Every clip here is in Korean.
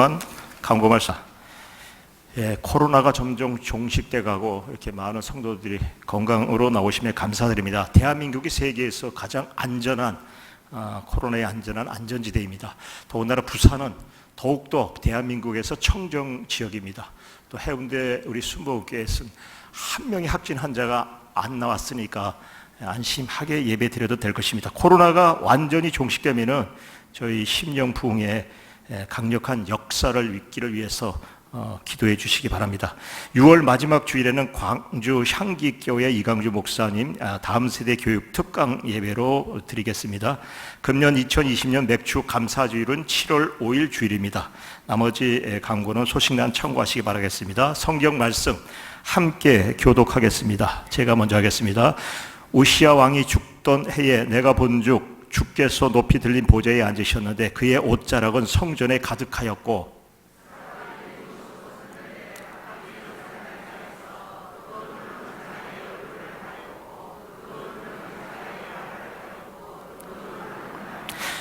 강력한 강구 말씀. 코로나가 점점 종식돼 가고 이렇게 많은 성도들이 건강으로 나오심에 감사드립니다. 대한민국이 세계에서 가장 안전한 코로나에 안전한 안전지대입니다. 더군다나 부산은 더욱더 대한민국에서 청정 지역입니다. 또 해운대 우리 순복음교회에서는 한 명의 확진 환자가 안 나왔으니까 안심하게 예배 드려도 될 것입니다. 코로나가 완전히 종식되면은 저희 심령 부흥에 강력한 역사를 있기를 위해서 기도해 주시기 바랍니다. 6월 마지막 주일에는 광주 향기교회 이강주 목사님 다음 세대 교육 특강 예배로 드리겠습니다. 금년 2020년 맥주 감사주일은 7월 5일 주일입니다. 나머지 강구는 소식란 참고하시기 바라겠습니다. 성경 말씀 함께 교독하겠습니다. 제가 먼저 하겠습니다. 우시야 왕이 죽던 해에 내가 본즉 주께서 높이 들린 보좌에 앉으셨는데 그의 옷자락은 성전에 가득하였고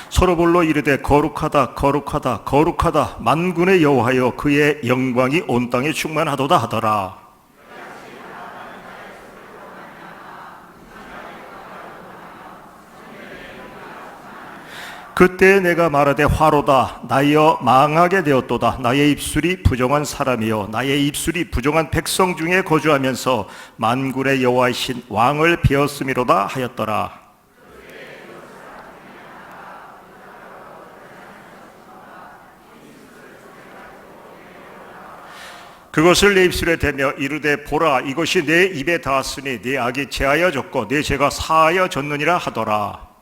서로 불러 이르되 거룩하다 거룩하다 거룩하다 만군의 여호와여 그의 영광이 온 땅에 충만하도다 하더라. 그때 내가 말하되 화로다 나여 망하게 되었도다. 나의 입술이 부정한 사람이요 나의 입술이 부정한 백성 중에 거주하면서 만군의 여호와이신 왕을 베었음이로다 하였더라. 그것을 내 입술에 대며 이르되 보라 이것이 내 입에 닿았으니 내 악이 제하여졌고 내 죄가 사하여졌느니라 하더라.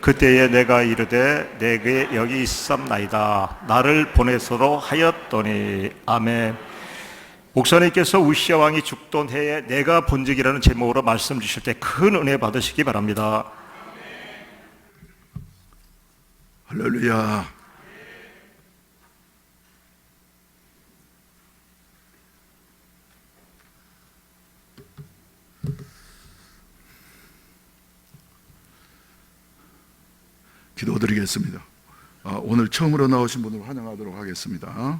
그때에 내가 이르되 내게 여기 있삼나이다 나를 보내소로 하였더니 아멘. 목사님께서 우시야 왕이 죽던 해에 내가 본적이라는 제목으로 말씀 주실 때 큰 은혜 받으시기 바랍니다. 할렐루야. 기도드리겠습니다. 오늘 처음으로 나오신 분을 환영하도록 하겠습니다.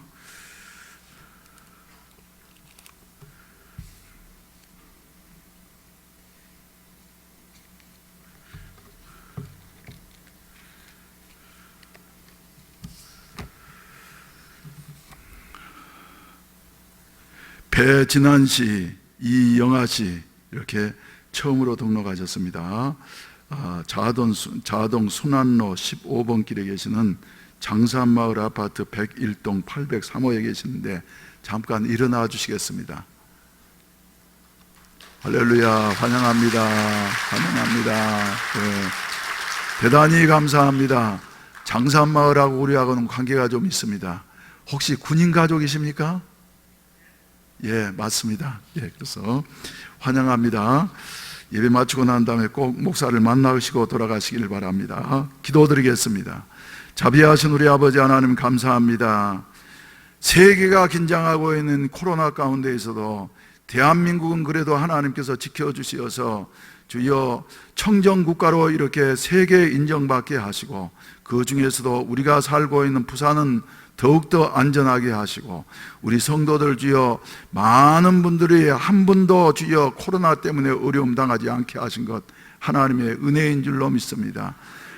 배진환 씨, 이영아 씨 이렇게 처음으로 등록하셨습니다. 자동 순환로 15번 길에 계시는 장산마을 아파트 101동 803호에 계시는데 잠깐 일어나 주시겠습니다. 할렐루야. 환영합니다. 환영합니다. 네. 대단히 감사합니다. 장산마을하고 우리하고는 관계가 좀 있습니다. 혹시 군인 가족이십니까? 예, 맞습니다. 예, 그래서 환영합니다. 예배 마치고 난 다음에 꼭 목사를 만나시고 돌아가시길 바랍니다. 기도드리겠습니다. 자비하신 우리 아버지 하나님 감사합니다. 세계가 긴장하고 있는 코로나 가운데에서도 대한민국은 그래도 하나님께서 지켜주시어서 주여 청정국가로 이렇게 세계에 인정받게 하시고 그 중에서도 우리가 살고 있는 부산은 더욱더 안전하게 하시고 우리 성도들 주여 많은 분들이 한 분도 주여 코로나 때문에 어려움 당하지 않게 하신 것 하나님의 은혜인 줄로 믿습니다.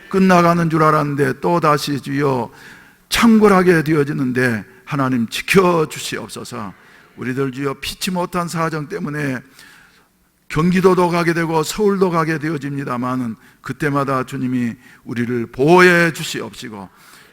끝나가는 줄 알았는데 또 다시 주여 창궐하게 되어지는데 하나님 지켜주시옵소서. 우리들 주여 피치 못한 사정 때문에 경기도도 가게 되고 서울도 가게 되어집니다만은 그때마다 주님이 우리를 보호해 주시옵시고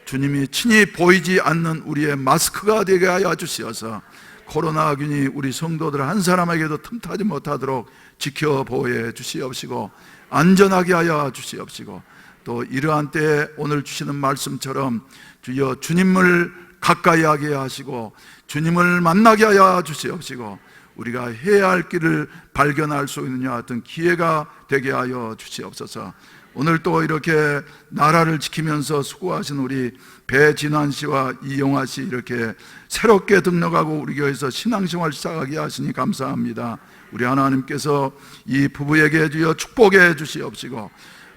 주님이 친히 보이지 않는 우리의 마스크가 되게 하여 주시어서 코로나균이 우리 성도들 한 사람에게도 틈타지 못하도록 지켜 보호해 주시옵시고 안전하게 하여 주시옵시고 또 이러한 때에 오늘 주시는 말씀처럼 주여 주님을 가까이 하게 하시고 주님을 만나게 하여 주시옵시고 우리가 해야 할 길을 발견할 수 있는 어떤 기회가 되게 하여 주시옵소서. 오늘 또 이렇게 나라를 지키면서 수고하신 우리 배진환 씨와 이영아 씨 이렇게 새롭게 등록하고 우리 교회에서 신앙생활 시작하게 하시니 감사합니다. 우리 하나님께서 이 부부에게 주여 축복해 주시옵시고,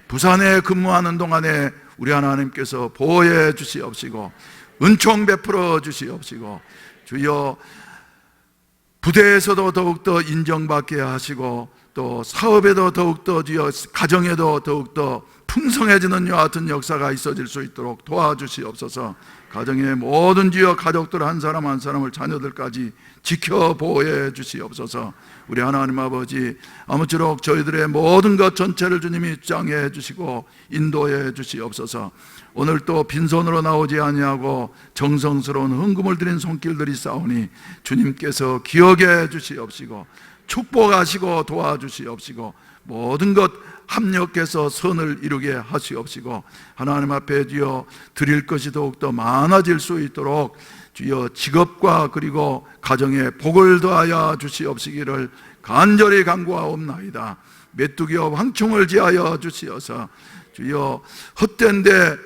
부산에 근무하는 동안에 우리 하나님께서 보호해 주시옵시고, 은총 베풀어 주시옵시고, 주여 부대에서도 더욱더 인정받게 하시고, 또 사업에도 더욱더 주여 가정에도 더욱더 풍성해지는 이와 같은 역사가 있어질 수 있도록 도와주시옵소서. 가정의 모든 주여 가족들 한 사람 한 사람을 자녀들까지 지켜 보호해 주시옵소서. 우리 하나님 아버지, 아무쪼록 저희들의 모든 것 전체를 주님이 주장해 주시고 인도해 주시옵소서. 오늘 또 빈손으로 나오지 아니하고 정성스러운 헌금을 드린 손길들이 싸우니 주님께서 기억해 주시옵시고 축복하시고 도와주시옵시고 모든 것 합력해서 선을 이루게 하시옵시고, 하나님 앞에 주여 드릴 것이 더욱더 많아질 수 있도록 주여 직업과 그리고 가정에 복을 더하여 주시옵시기를 간절히 간구하옵나이다. 메뚜기와 황충을 지하여 주시어서 주여 헛된 데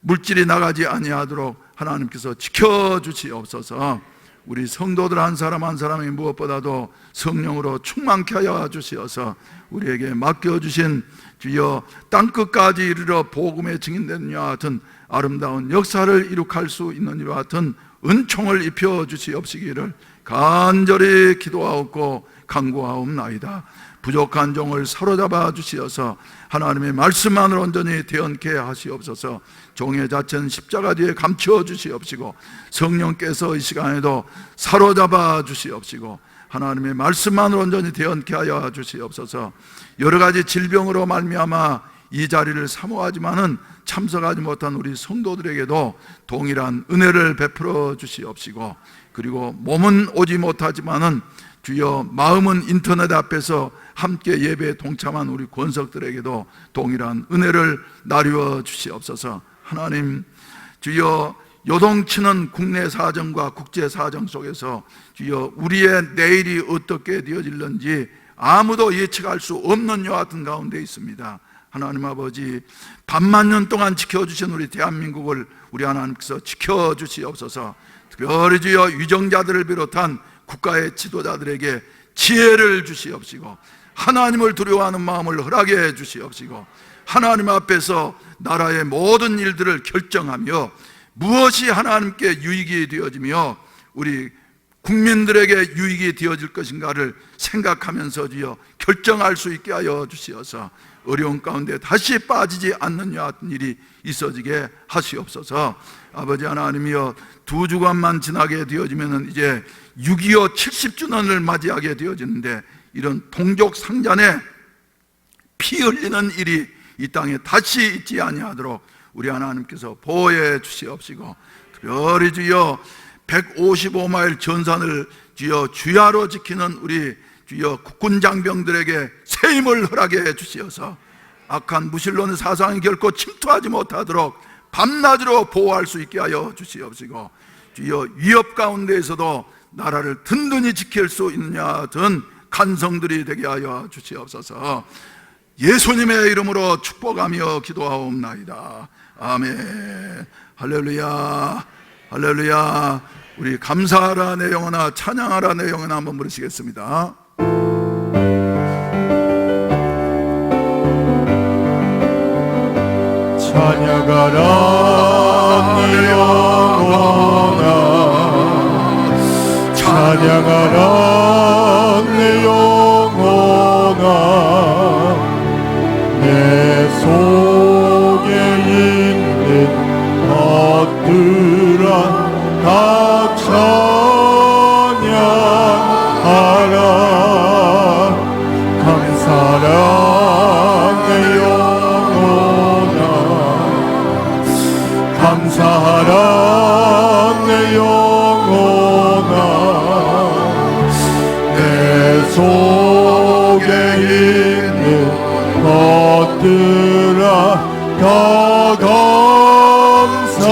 물질이 나가지 아니하도록 하나님께서 지켜주시옵소서. 우리 성도들 한 사람 한 사람이 무엇보다도 성령으로 충만케 하여 주시어서 우리에게 맡겨주신 주여 땅끝까지 이르러 복음의 증인되는 이와 같은 아름다운 역사를 이룩할 수 있는 이와 같은 은총을 입혀 주시옵시기를 간절히 기도하옵고 간구하옵나이다. 부족한 종을 사로잡아 주시어서 하나님의 말씀만을 온전히 대언케 하시옵소서. 종의 자체는 십자가 뒤에 감추어 주시옵시고 성령께서 이 시간에도 사로잡아 주시옵시고 하나님의 말씀만을 온전히 대언케 하여 주시옵소서. 여러 가지 질병으로 말미암아 이 자리를 사모하지만은 참석하지 못한 우리 성도들에게도 동일한 은혜를 베풀어 주시옵시고, 그리고 몸은 오지 못하지만은 주여 마음은 인터넷 앞에서 함께 예배에 동참한 우리 권석들에게도 동일한 은혜를 나누어 주시옵소서. 하나님, 주여 요동치는 국내 사정과 국제 사정 속에서 주여 우리의 내일이 어떻게 되어질는지 아무도 예측할 수 없는 여와 같은 가운데 있습니다. 하나님 아버지, 반만 년 동안 지켜주신 우리 대한민국을 우리 하나님께서 지켜주시옵소서. 특별히 주여 위정자들을 비롯한 국가의 지도자들에게 지혜를 주시옵시고 하나님을 두려워하는 마음을 허락해 주시옵시고 하나님 앞에서 나라의 모든 일들을 결정하며 무엇이 하나님께 유익이 되어지며 우리 국민들에게 유익이 되어질 것인가를 생각하면서 주여 결정할 수 있게 하여 주시어서 어려운 가운데 다시 빠지지 않는 여하 같은 일이 있어지게 하시옵소서. 아버지 하나님이여, 2주간만 지나게 되어지면 이제 6.25 70주년을 맞이하게 되어지는데 이런 동족상잔에 피 흘리는 일이 이 땅에 다시 있지 아니하도록 우리 하나님께서 보호해 주시옵시고, 특별히 주여 155마일 전산을 주여 주야로 지키는 우리 주여 국군 장병들에게 새 힘을 허락해 주시어서 악한 무신론의 사상이 결코 침투하지 못하도록 밤낮으로 보호할 수 있게 하여 주시옵시고, 주여 위협 가운데에서도 나라를 든든히 지킬 수 있느냐 같은 간성들이 되게 하여 주시옵소서. 예수님의 이름으로 축복하며 기도하옵나이다. 아멘. 할렐루야, 할렐루야. 우리 감사하라 내 영혼아, 찬양하라 내 영혼아 한번 부르시겠습니다. 찬양하라 내 영혼아, 찬양하라 내 영혼아, 내 속에 있는 것들아 다 찬양하라. 감사라 내 영혼아, 감사하라 내 영혼아, 내 속에 있는 것들아 다 감사하라.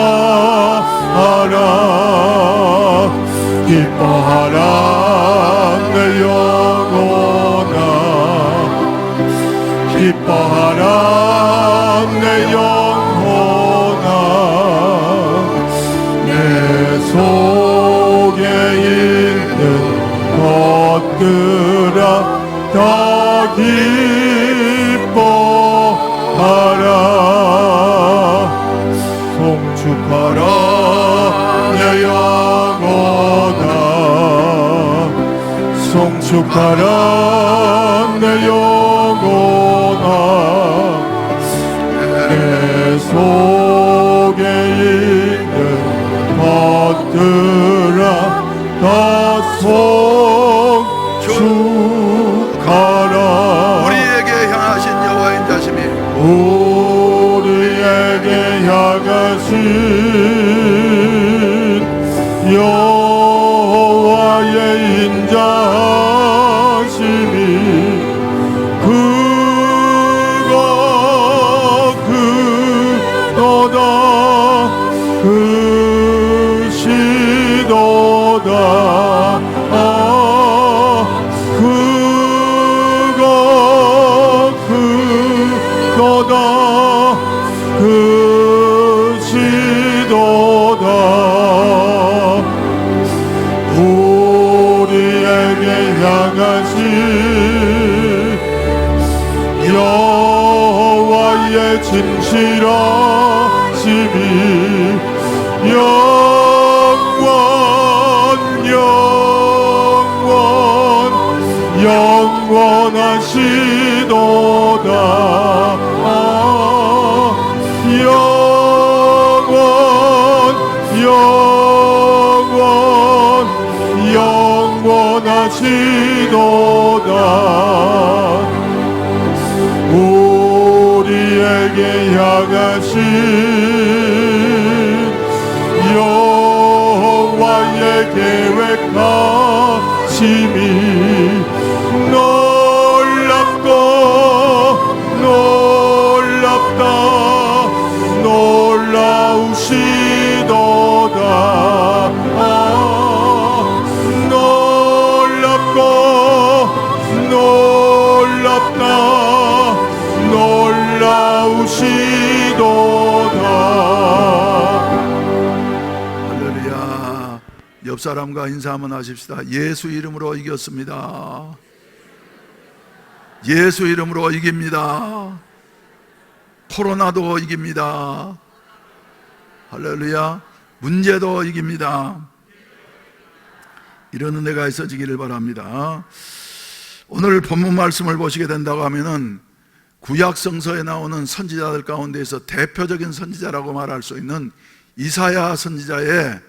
기뻐하라 내 영혼아, 기뻐하라 내 영혼아, 내 속에 있는 것들아 기뻐하라 송축하라 내 영혼아 송축하라 내 영혼아 내 속에 있는 것들아 다 송축하라 우리에게 향하신 여호와의 인자심이 우리에게 향하신 여호와의 인자심이 그도다 그시도다 그도다 그시도다 우리에게 향하신 여호와의 진실하심이 영원하시도다 영원하시도다 우리에게 향하신 여호와의 계획하심이 놀랍다 놀라우시도다 놀랍다 놀라우시도다 할렐루야. 옆 사람과 인사 한번 하십시다. 예수 이름으로 이겼습니다. 예수 이름으로 이깁니다. 코로나도 이깁니다. 할렐루야. 문제도 이깁니다. 이런 은혜가 있어지기를 바랍니다. 오늘 본문 말씀을 보시게 된다고 하면은 구약 성서에 나오는 선지자들 가운데에서 대표적인 선지자라고 말할 수 있는 이사야 선지자의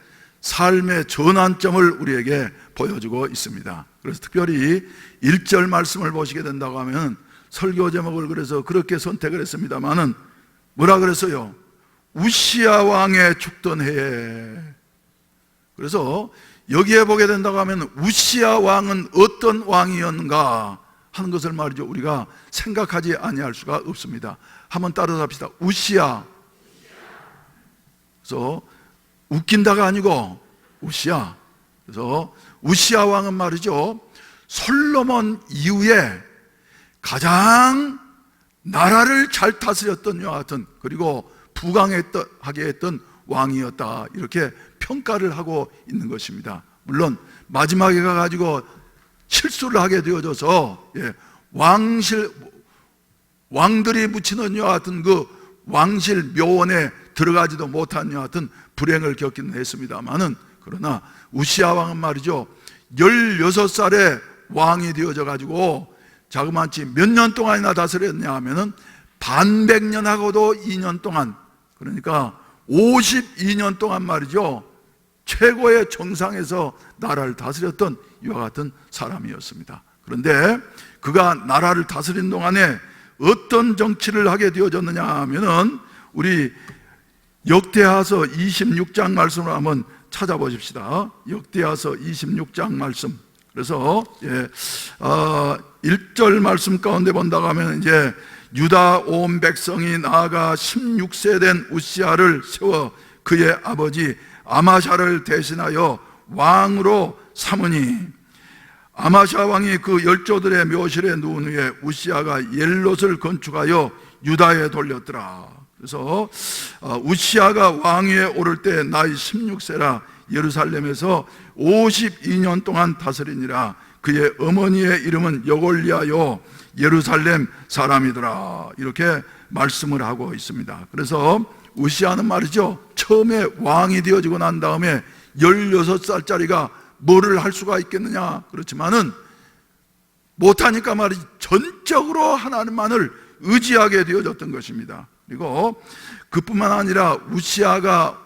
삶의 전환점을 우리에게 보여주고 있습니다. 그래서 특별히 1절 말씀을 보시게 된다고 하면 설교 제목을 그래서 그렇게 선택을 했습니다만은 뭐라 그랬어요? 우시야 왕의 죽던 해에. 그래서 여기에 보게 된다고 하면 우시야 왕은 어떤 왕이었는가 하는 것을 말이죠 우리가 생각하지 아니할 수가 없습니다. 한번 따라서 합시다. 우시야. 그래서 웃긴다가 아니고 우시야. 그래서 우시야 왕은 말이죠 솔로몬 이후에 가장 나라를 잘 다스렸던 여와 같은 그리고 부강하게 했던 왕이었다 이렇게 평가를 하고 있는 것입니다. 물론 마지막에 가가지고 실수를 하게 되어져서 왕들이 묻히는 여와 같은 그 왕실 묘원에 들어가지도 못한 여와 같은 불행을 겪기는 했습니다만은 그러나 우시야 왕은 말이죠 16살에 왕이 되어져 가지고 자그마치 몇 년 동안이나 다스렸냐 하면은 반백년하고도 2년 동안 그러니까 52년 동안 말이죠 최고의 정상에서 나라를 다스렸던 이와 같은 사람이었습니다. 그런데 그가 나라를 다스린 동안에 어떤 정치를 하게 되어졌느냐 하면은 우리 역대하서 26장 말씀을 한번 찾아보십시다. 역대하서 26장 말씀. 그래서 1절 말씀 가운데 본다고 하면 이제 유다 온 백성이 나아가 16세 된 우시야를 세워 그의 아버지 아마샤를 대신하여 왕으로 삼으니 아마샤 왕이 그 열조들의 묘실에 누운 후에 우시야가 옐롯을 건축하여 유다에 돌렸더라. 그래서 우시야가 왕위에 오를 때 나이 16세라 예루살렘에서 52년 동안 다스리니라. 그의 어머니의 이름은 여골리아요 예루살렘 사람이더라, 이렇게 말씀을 하고 있습니다. 그래서 우시아는 말이죠, 처음에 왕이 되어지고 난 다음에 16살짜리가 뭐를 할 수가 있겠느냐, 그렇지만은 못하니까 말이지 전적으로 하나님만을 의지하게 되어졌던 것입니다. 그리고 그뿐만 아니라 우시아가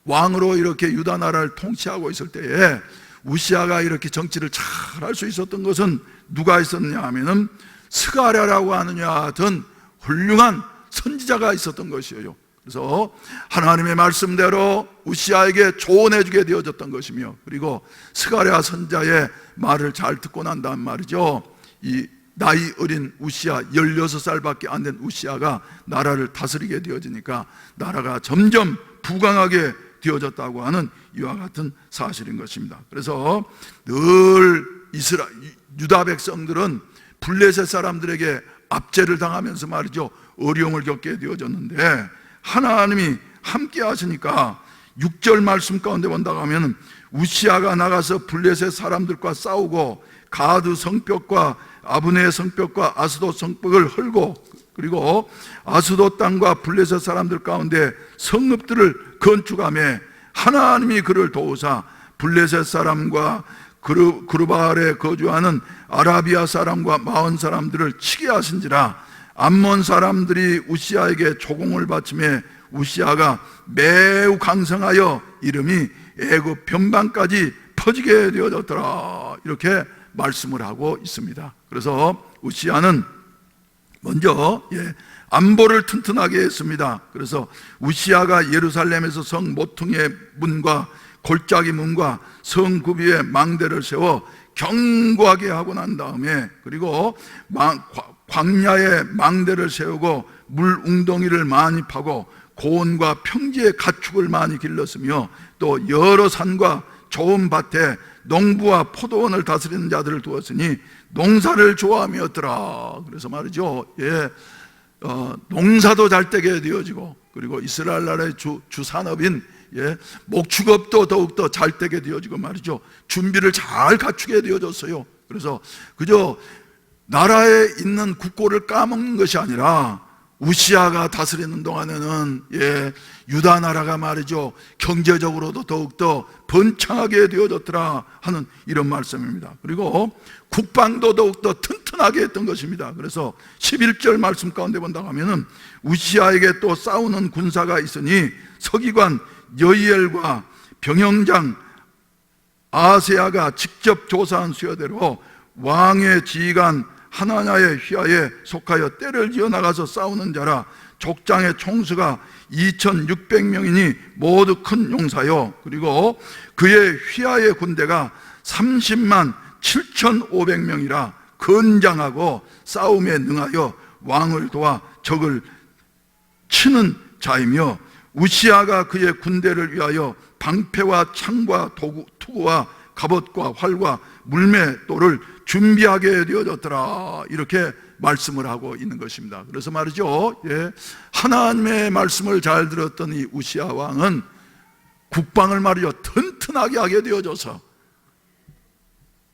왕으로 이렇게 유다 나라를 통치하고 있을 때에 우시아가 이렇게 정치를 잘 할 수 있었던 것은 누가 있었느냐 하면은 스가랴라고 하는 이와 같은 훌륭한 선지자가 있었던 것이에요. 그래서 하나님의 말씀대로 우시아에게 조언해 주게 되어졌던 것이며, 그리고 스가랴 선지자의 말을 잘 듣고 난 다음 말이죠, 이 나이 어린 우시아, 16살밖에 안 된 우시아가 나라를 다스리게 되어지니까 나라가 점점 부강하게 되어졌다고 하는 이와 같은 사실인 것입니다. 그래서 늘 유다 백성들은 블레셋 사람들에게 압제를 당하면서 말이죠, 어려움을 겪게 되어졌는데 하나님이 함께 하시니까 6절 말씀 가운데 본다고 하면 우시아가 나가서 블레셋 사람들과 싸우고 가드 성벽과 아브네 성벽과 아스돗 성벽을 헐고, 그리고 아스돗 땅과 블레셋 사람들 가운데 성읍들을 건축하며 하나님이 그를 도우사 블레셋 사람과 그르바알에 거주하는 아라비아 사람과 마온 사람들을 치게 하신지라. 암몬 사람들이 우시아에게 조공을 바치며 우시아가 매우 강성하여 이름이 애굽 변방까지 퍼지게 되어졌더라, 이렇게 말씀을 하고 있습니다. 그래서 우시아는 먼저 안보를 튼튼하게 했습니다. 그래서 우시아가 예루살렘에서 성 모퉁이의 문과 골짜기 문과 성 구비에 망대를 세워 견고하게 하고 난 다음에, 그리고 광야에 망대를 세우고 물 웅덩이를 많이 파고 고원과 평지의 가축을 많이 길렀으며 또 여러 산과 좋은 밭에 농부와 포도원을 다스리는 자들을 두었으니 농사를 좋아하였더라. 그래서 말이죠, 농사도 잘 되게 되어지고, 그리고 이스라엘 나라의 주 산업인 목축업도 더욱더 잘 되게 되어지고 말이죠, 준비를 잘 갖추게 되어졌어요. 그래서 그저 나라에 있는 국고를 까먹는 것이 아니라 우시아가 다스리는 동안에는 유다 나라가 말이죠, 경제적으로도 더욱더 번창하게 되어졌더라 하는 이런 말씀입니다. 그리고 국방도 더욱더 튼튼하게 했던 것입니다. 그래서 11절 말씀 가운데 본다고 하면은 우시아에게 또 싸우는 군사가 있으니 서기관 여이엘과 병영장 아세야가 직접 조사한 수여대로 왕의 지휘관 하나냐의 휘하에 속하여 떼를 지어 나가서 싸우는 자라. 족장의 총수가 2600명이니 모두 큰 용사요. 그리고 그의 휘하의 군대가 30만 7500명이라 건장하고 싸움에 능하여 왕을 도와 적을 치는 자이며, 우시아가 그의 군대를 위하여 방패와 창과 투구와 갑옷과 활과 물매도를 준비하게 되어졌더라, 이렇게 말씀을 하고 있는 것입니다. 그래서 말이죠, 하나님의 말씀을 잘 들었던 이 우시아 왕은 국방을 말이죠, 튼튼하게 하게 되어져서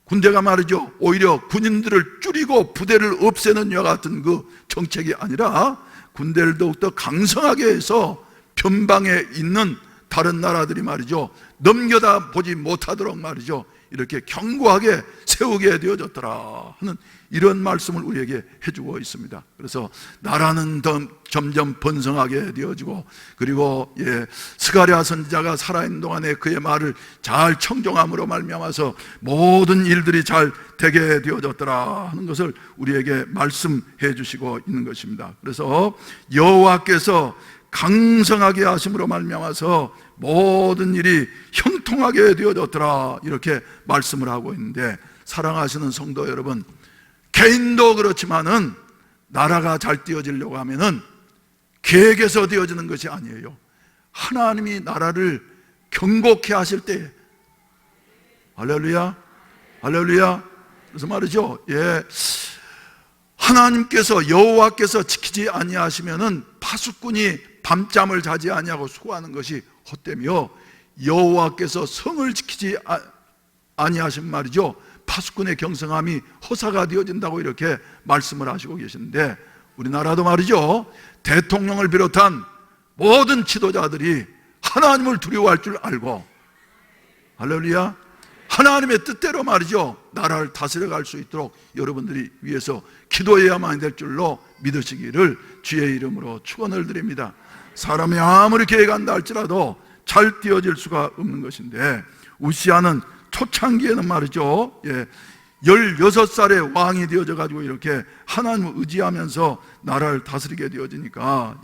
군대가 말이죠, 오히려 군인들을 줄이고 부대를 없애는 이와 같은 그 정책이 아니라 군대를 더욱더 강성하게 해서 변방에 있는 다른 나라들이 말이죠, 넘겨다 보지 못하도록 말이죠, 이렇게 견고하게 세우게 되어졌더라 하는 이런 말씀을 우리에게 해주고 있습니다. 그래서 나라는 점점 번성하게 되어지고, 그리고 스가랴 선지자가 살아있는 동안에 그의 말을 잘 청종함으로 말미암아서 모든 일들이 잘 되게 되어졌더라 하는 것을 우리에게 말씀해 주시고 있는 것입니다. 그래서 여호와께서 강성하게 하심으로 말미암아서 모든 일이 형통하게 되어졌더라, 이렇게 말씀을 하고 있는데, 사랑하시는 성도 여러분, 개인도 그렇지만은 나라가 잘 되어지려고 하면은 계획에서 되어지는 것이 아니에요. 하나님이 나라를 경고케 하실 때, 할렐루야, 할렐루야. 그래서 말이죠, 하나님께서 여호와께서 지키지 아니하시면은 파수꾼이 밤잠을 자지 아니하고 수고하는 것이 헛되며, 여호와께서 성을 지키지 아니하신 말이죠, 파수꾼의 경성함이 허사가 되어진다고 이렇게 말씀을 하시고 계시는데, 우리나라도 말이죠, 대통령을 비롯한 모든 지도자들이 하나님을 두려워할 줄 알고, 할렐루야, 하나님의 뜻대로 말이죠, 나라를 다스려 갈 수 있도록 여러분들이 위해서 기도해야만 될 줄로 믿으시기를 주의 이름으로 축원을 드립니다. 사람이 아무리 계획한다 할지라도 잘 띄어질 수가 없는 것인데, 우시아는 초창기에는 말이죠, 16살에 왕이 되어져 가지고 이렇게 하나님을 의지하면서 나라를 다스리게 되어지니까,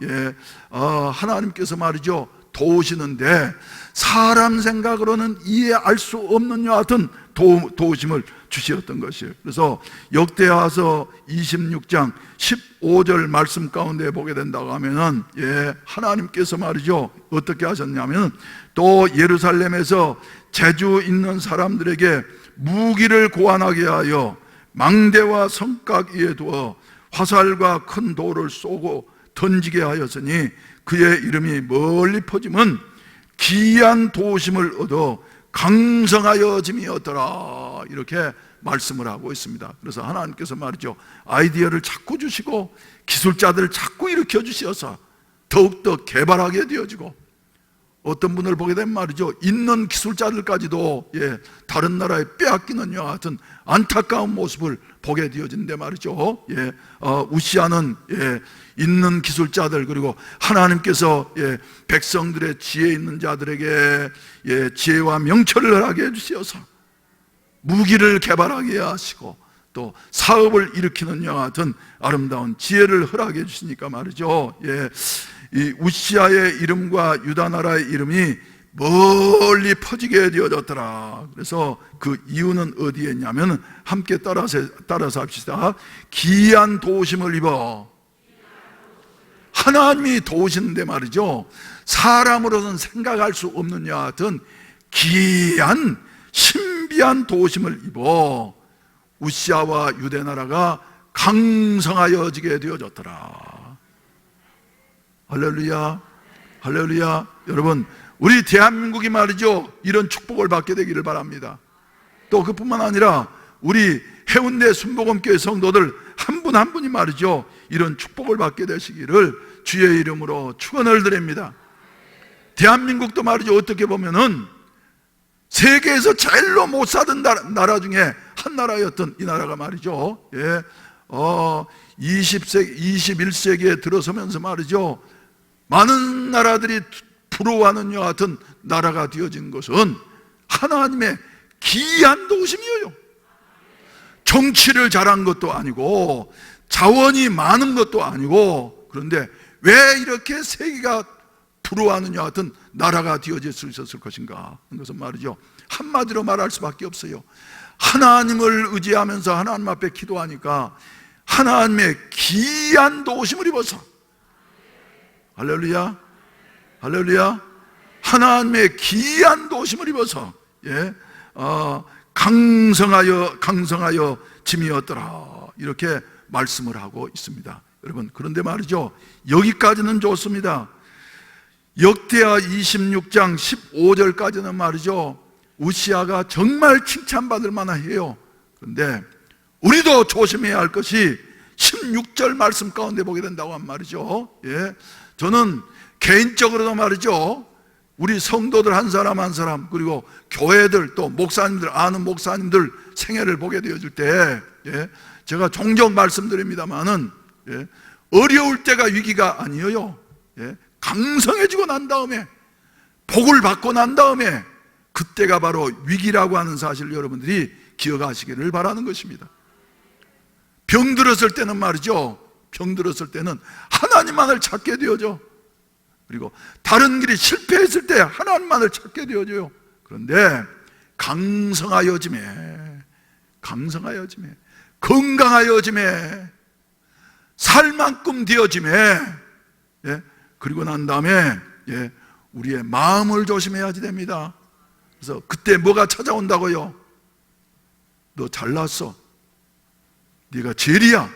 하나님께서 말이죠, 도우시는데 사람 생각으로는 이해할 수 없는 여하튼 도우심을 주시었던 것이에요. 그래서 역대하서 26장 15절 말씀 가운데 보게 된다고 하면은, 하나님께서 말이죠, 어떻게 하셨냐면, 또 예루살렘에서 재주 있는 사람들에게 무기를 고안하게 하여 망대와 성곽 위에 두어 화살과 큰 돌을 쏘고 던지게 하였으니 그의 이름이 멀리 퍼지면 기이한 도우심을 얻어 강성하여짐이었더라, 이렇게 말씀을 하고 있습니다. 그래서 하나님께서 말이죠, 아이디어를 자꾸 주시고 기술자들을 자꾸 일으켜 주셔서 더욱더 개발하게 되어지고, 어떤 분을 보게 되면 말이죠, 있는 기술자들까지도 다른 나라에 빼앗기는 여와 같은 안타까운 모습을 보게 되어진데 말이죠, 우시아는 있는 기술자들, 그리고 하나님께서 백성들의 지혜 있는 자들에게 지혜와 명철을 하게 해주셔서 무기를 개발하게 하시고 또 사업을 일으키는 여와 같은 아름다운 지혜를 허락해 주시니까 말이죠, 이 우시아의 이름과 유다 나라의 이름이 멀리 퍼지게 되어졌더라. 그래서 그 이유는 어디에 있냐면, 함께 따라서 합시다. 기이한 도우심을 입어. 하나님이 도우시는데 말이죠, 사람으로는 생각할 수 없는 여하 같은 기이한 신비한 도우심을 입어 우시아와 유대 나라가 강성하여지게 되어졌더라. 할렐루야, 할렐루야. 여러분, 우리 대한민국이 말이죠, 이런 축복을 받게 되기를 바랍니다. 또 그뿐만 아니라 우리 해운대 순복음교회 성도들 한 분 한 분이 말이죠, 이런 축복을 받게 되시기를 주의 이름으로 축원을 드립니다. 대한민국도 말이죠, 어떻게 보면은 세계에서 제일로 못 사던 나라 중에 한 나라였던 이 나라가 말이죠, 20세기, 21세기에 들어서면서 말이죠, 많은 나라들이 부러워하는 여와 같은 나라가 되어진 것은 하나님의 기이한 도우심이에요. 정치를 잘한 것도 아니고 자원이 많은 것도 아니고, 그런데 왜 이렇게 세계가 부러워하는 여와 같은 나라가 되어질 수 있었을 것인가 하는 것은 말이죠, 한마디로 말할 수밖에 없어요. 하나님을 의지하면서 하나님 앞에 기도하니까 하나님의 기이한 도우심을 입어서, 할렐루야, 할렐루야, 하나님의 기이한 도우심을 입어서 강성하여 짐이었더라, 이렇게 말씀을 하고 있습니다. 여러분, 그런데 말이죠, 여기까지는 좋습니다. 역대하 26장 15절까지는 말이죠, 우시아가 정말 칭찬받을 만해요. 그런데 우리도 조심해야 할 것이 16절 말씀 가운데 보게 된다고 한 말이죠. 저는 개인적으로도 말이죠, 우리 성도들 한 사람 한 사람, 그리고 교회들, 또 목사님들, 아는 목사님들 생애를 보게 되어질 때 제가 종종 말씀드립니다마는 어려울 때가 위기가 아니에요. 강성해지고 난 다음에, 복을 받고 난 다음에, 그때가 바로 위기라고 하는 사실을 여러분들이 기억하시기를 바라는 것입니다. 병들었을 때는 말이죠, 병들었을 때는 하나님만을 찾게 되어져. 그리고 다른 길이 실패했을 때 하나님만을 찾게 되어져요. 그런데 강성하여짐에, 건강하여짐에, 살 만큼 되어짐에, 그리고 난 다음에 우리의 마음을 조심해야지 됩니다. 그래서 그때 뭐가 찾아온다고요? 너 잘났어, 네가 제일이야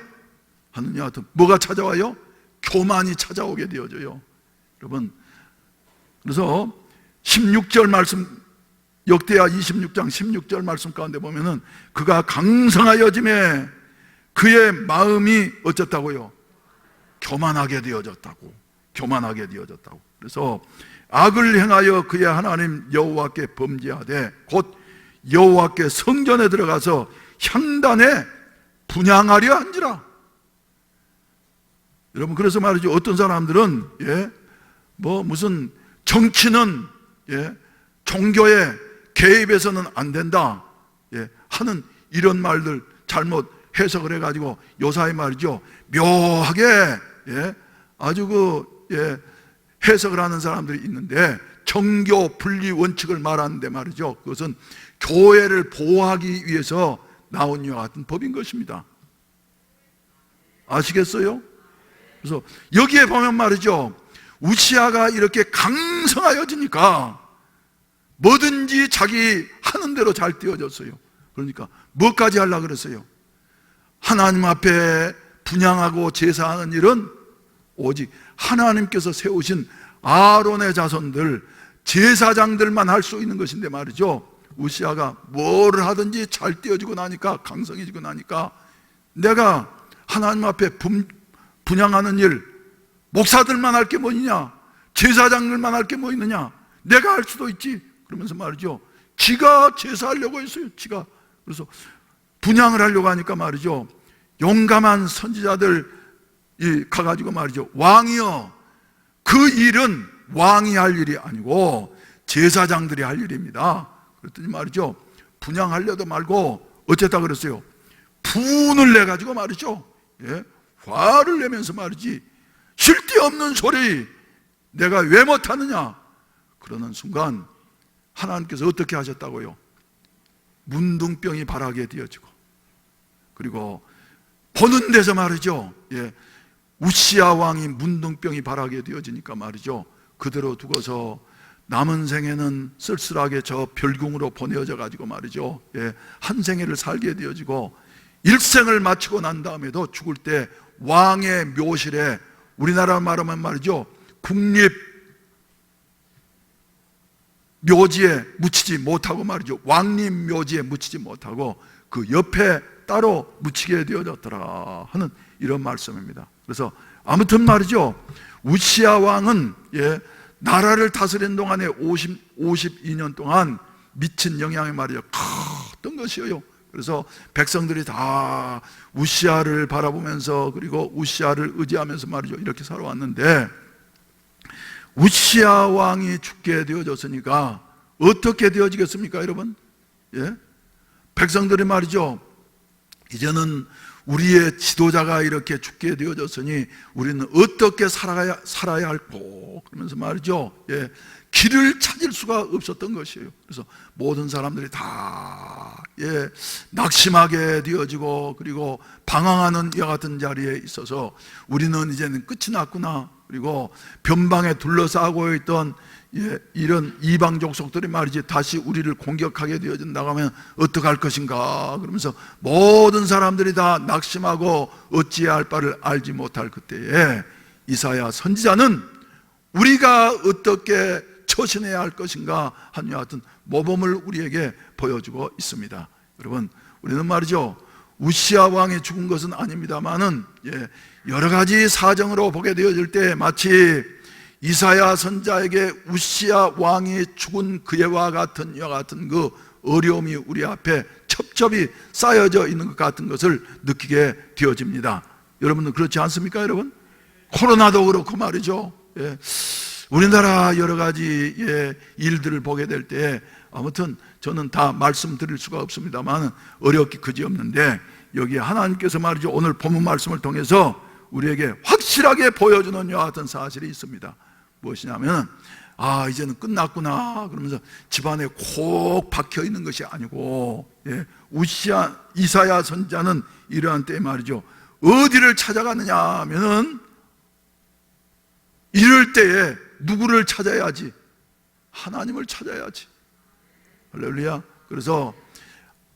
하는 여하튼 뭐가 찾아와요? 교만이 찾아오게 되어져요. 여러분, 그래서 16절 말씀 역대하 26장 16절 말씀 가운데 보면은 그가 강성하여짐에 그의 마음이 어쩌다고요? 교만하게 되어졌다고. 교만하게 되어졌다고. 그래서 악을 행하여 그의 하나님 여호와께 범죄하되 곧 여호와께 성전에 들어가서 향단에 분향하려 한지라. 여러분, 그래서 말이죠, 어떤 사람들은 무슨 정치는 종교에 개입해서는 안 된다 하는 이런 말들 잘못 해석을 해가지고 요사이 말이죠, 묘하게 아주 해석을 하는 사람들이 있는데, 정교 분리 원칙을 말하는데 말이죠, 그것은 교회를 보호하기 위해서 나온 이와 같은 법인 것입니다. 아시겠어요? 그래서 여기에 보면 말이죠, 우시아가 이렇게 강성하여지니까 뭐든지 자기 하는 대로 잘 되어졌어요. 그러니까 뭐까지 하려고 그랬어요? 하나님 앞에 분향하고 제사하는 일은 오직 하나님께서 세우신 아론의 자손들, 제사장들만 할 수 있는 것인데 말이죠, 우시아가 뭐를 하든지 잘 되어지고 나니까, 강성해지고 나니까, 내가 하나님 앞에 분향하는 일 목사들만 할 게 뭐 있냐, 제사장들만 할 게 뭐 있느냐, 내가 할 수도 있지. 그러면서 말이죠, 지가 제사하려고 했어요. 지가. 그래서 분향을 하려고 하니까 말이죠, 용감한 선지자들이 가가지고 말이죠, 왕이여, 그 일은 왕이 할 일이 아니고 제사장들이 할 일입니다. 그랬더니 말이죠, 분향하려도 말고 어쨌다 그랬어요? 분을 내가지고 말이죠, 화를 내면서 말이지, 쓸데없는 소리 내가 왜 못하느냐 그러는 순간 하나님께서 어떻게 하셨다고요? 문둥병이 발하게 되어지고, 그리고 보는 데서 말이죠, 우시아 왕이 문둥병이 발하게 되어지니까 말이죠, 그대로 두고서 남은 생에는 쓸쓸하게 저 별궁으로 보내어져 가지고 말이죠, 한 생애를 살게 되어지고, 일생을 마치고 난 다음에도 죽을 때 왕의 묘실에, 우리나라 말하면 말이죠, 국립 묘지에 묻히지 못하고 말이죠, 왕립 묘지에 묻히지 못하고 그 옆에 따로 묻히게 되어졌더라 하는 이런 말씀입니다. 그래서 아무튼 말이죠, 우시아 왕은 나라를 다스린 동안에 52년 동안 미친 영향이 말이죠, 컸던 것이에요. 그래서 백성들이 다 우시아를 바라보면서, 그리고 우시아를 의지하면서 말이죠, 이렇게 살아왔는데, 우시아 왕이 죽게 되어졌으니까 어떻게 되어지겠습니까, 여러분? 백성들이 말이죠, 이제는 우리의 지도자가 이렇게 죽게 되어졌으니 우리는 어떻게 살아야 할꼬, 그러면서 말이죠, 길을 찾을 수가 없었던 것이에요. 그래서 모든 사람들이 다 낙심하게 되어지고, 그리고 방황하는 이와 같은 자리에 있어서 우리는 이제는 끝이 났구나, 그리고 변방에 둘러싸고 있던 이런 이방 족속들이 말이지 다시 우리를 공격하게 되어진다고 하면 어떡할 것인가, 그러면서 모든 사람들이 다 낙심하고 어찌해야 할 바를 알지 못할 그때에 이사야 선지자는 우리가 어떻게 처신해야 할 것인가 하는 같은 모범을 우리에게 보여주고 있습니다. 여러분, 우리는 말이죠, 우시아 왕이 죽은 것은 아닙니다만은 여러 가지 사정으로 보게 되어질 때 마치 이사야 선자에게 우시아 왕이 죽은 그와 같은 이와 같은 그 어려움이 우리 앞에 첩첩이 쌓여져 있는 것 같은 것을 느끼게 되어집니다. 여러분은 그렇지 않습니까, 여러분? 코로나도 그렇고 말이죠, 우리나라 여러 가지 일들을 보게 될 때 아무튼 저는 다 말씀드릴 수가 없습니다만 어렵기 그지없는데, 여기 하나님께서 말이죠, 오늘 본문 말씀을 통해서 우리에게 확실하게 보여주는 이와 같은 사실이 있습니다. 무엇이냐면, 이제는 끝났구나 그러면서 집안에 콕 박혀 있는 것이 아니고, 이사야 선지자는 이러한 때에 말이죠, 어디를 찾아가느냐 하면은 이럴 때에 누구를 찾아야지? 하나님을 찾아야지. 할렐루야. 그래서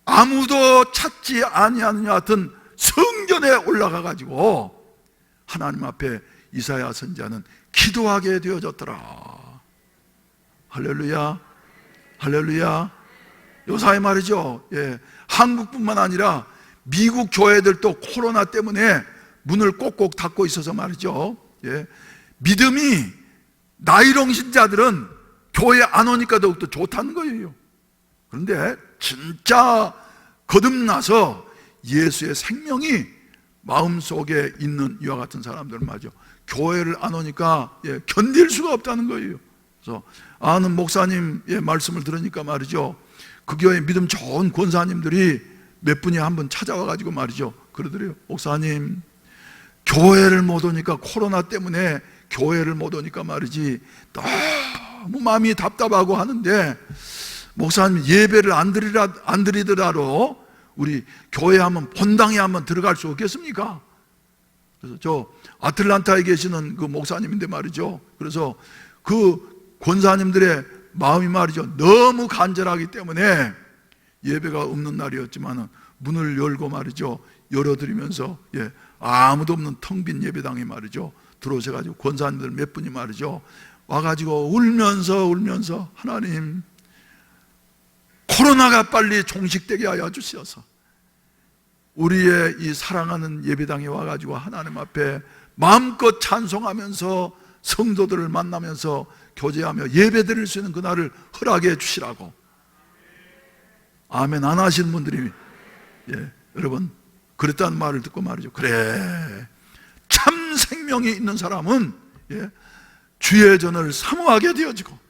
아무도 찾지 아니하는 같은 성전에 올라가 가지고 하나님 앞에 이사야 선지자는 기도하게 되어졌더라. 할렐루야. 할렐루야. 요사이 말이죠. 예, 한국뿐만 아니라 미국 교회들도 코로나 때문에 문을 꼭꼭 닫고 있어서 말이죠. 예, 믿음이 나이롱 신자들은 교회 안 오니까 더욱더 좋다는 거예요. 그런데 진짜 거듭나서 예수의 생명이 마음속에 있는 이와 같은 사람들은 말이죠, 교회를 안 오니까 견딜 수가 없다는 거예요. 그래서 아는 목사님의 말씀을 들으니까 말이죠, 그 교회 믿음 좋은 권사님들이 몇 분이 한번 찾아와 가지고 말이죠, 그러더래요. 목사님, 교회를 못 오니까, 코로나 때문에 교회를 못 오니까 말이지 너무 마음이 답답하고 하는데, 목사님 예배를 안 드리더라도 우리 교회 한번 본당에 한번 들어갈 수 없겠습니까? 그래서 저 아틀란타에 계시는 그 목사님인데 말이죠, 그래서 그 권사님들의 마음이 말이죠, 너무 간절하기 때문에 예배가 없는 날이었지만 문을 열고 말이죠, 열어드리면서 아무도 없는 텅 빈 예배당에 말이죠 들어오셔가지고 권사님들 몇 분이 말이죠 와가지고 울면서 하나님, 코로나가 빨리 종식되게 하여 주시어서 우리의 이 사랑하는 예배당에 와가지고 하나님 앞에 마음껏 찬송하면서 성도들을 만나면서 교제하며 예배 드릴 수 있는 그날을 허락해 주시라고. 아멘 안 하시는 분들이 여러분 그랬다는 말을 듣고 말이죠, 그래, 참 생명이 있는 사람은 주의 전을 사모하게 되어지고,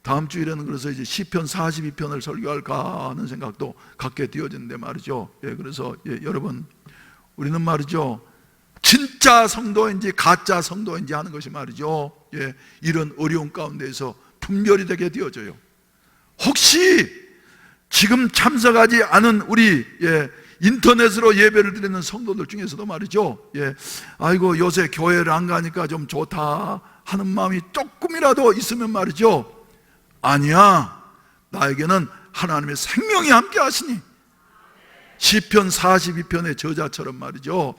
다음 주일에는 그래서 이제 시편 42편을 설교할까 하는 생각도 갖게 되어지는데 말이죠. 그래서 여러분, 우리는 말이죠, 진짜 성도인지 가짜 성도인지 하는 것이 말이죠, 이런 어려운 가운데에서 분별이 되게 되어져요. 혹시 지금 참석하지 않은 우리 인터넷으로 예배를 드리는 성도들 중에서도 말이죠, 아이고 요새 교회를 안 가니까 좀 좋다 하는 마음이 조금이라도 있으면 말이죠, 아니야, 나에게는 하나님의 생명이 함께 하시니, 시편 42편의 저자처럼 말이죠,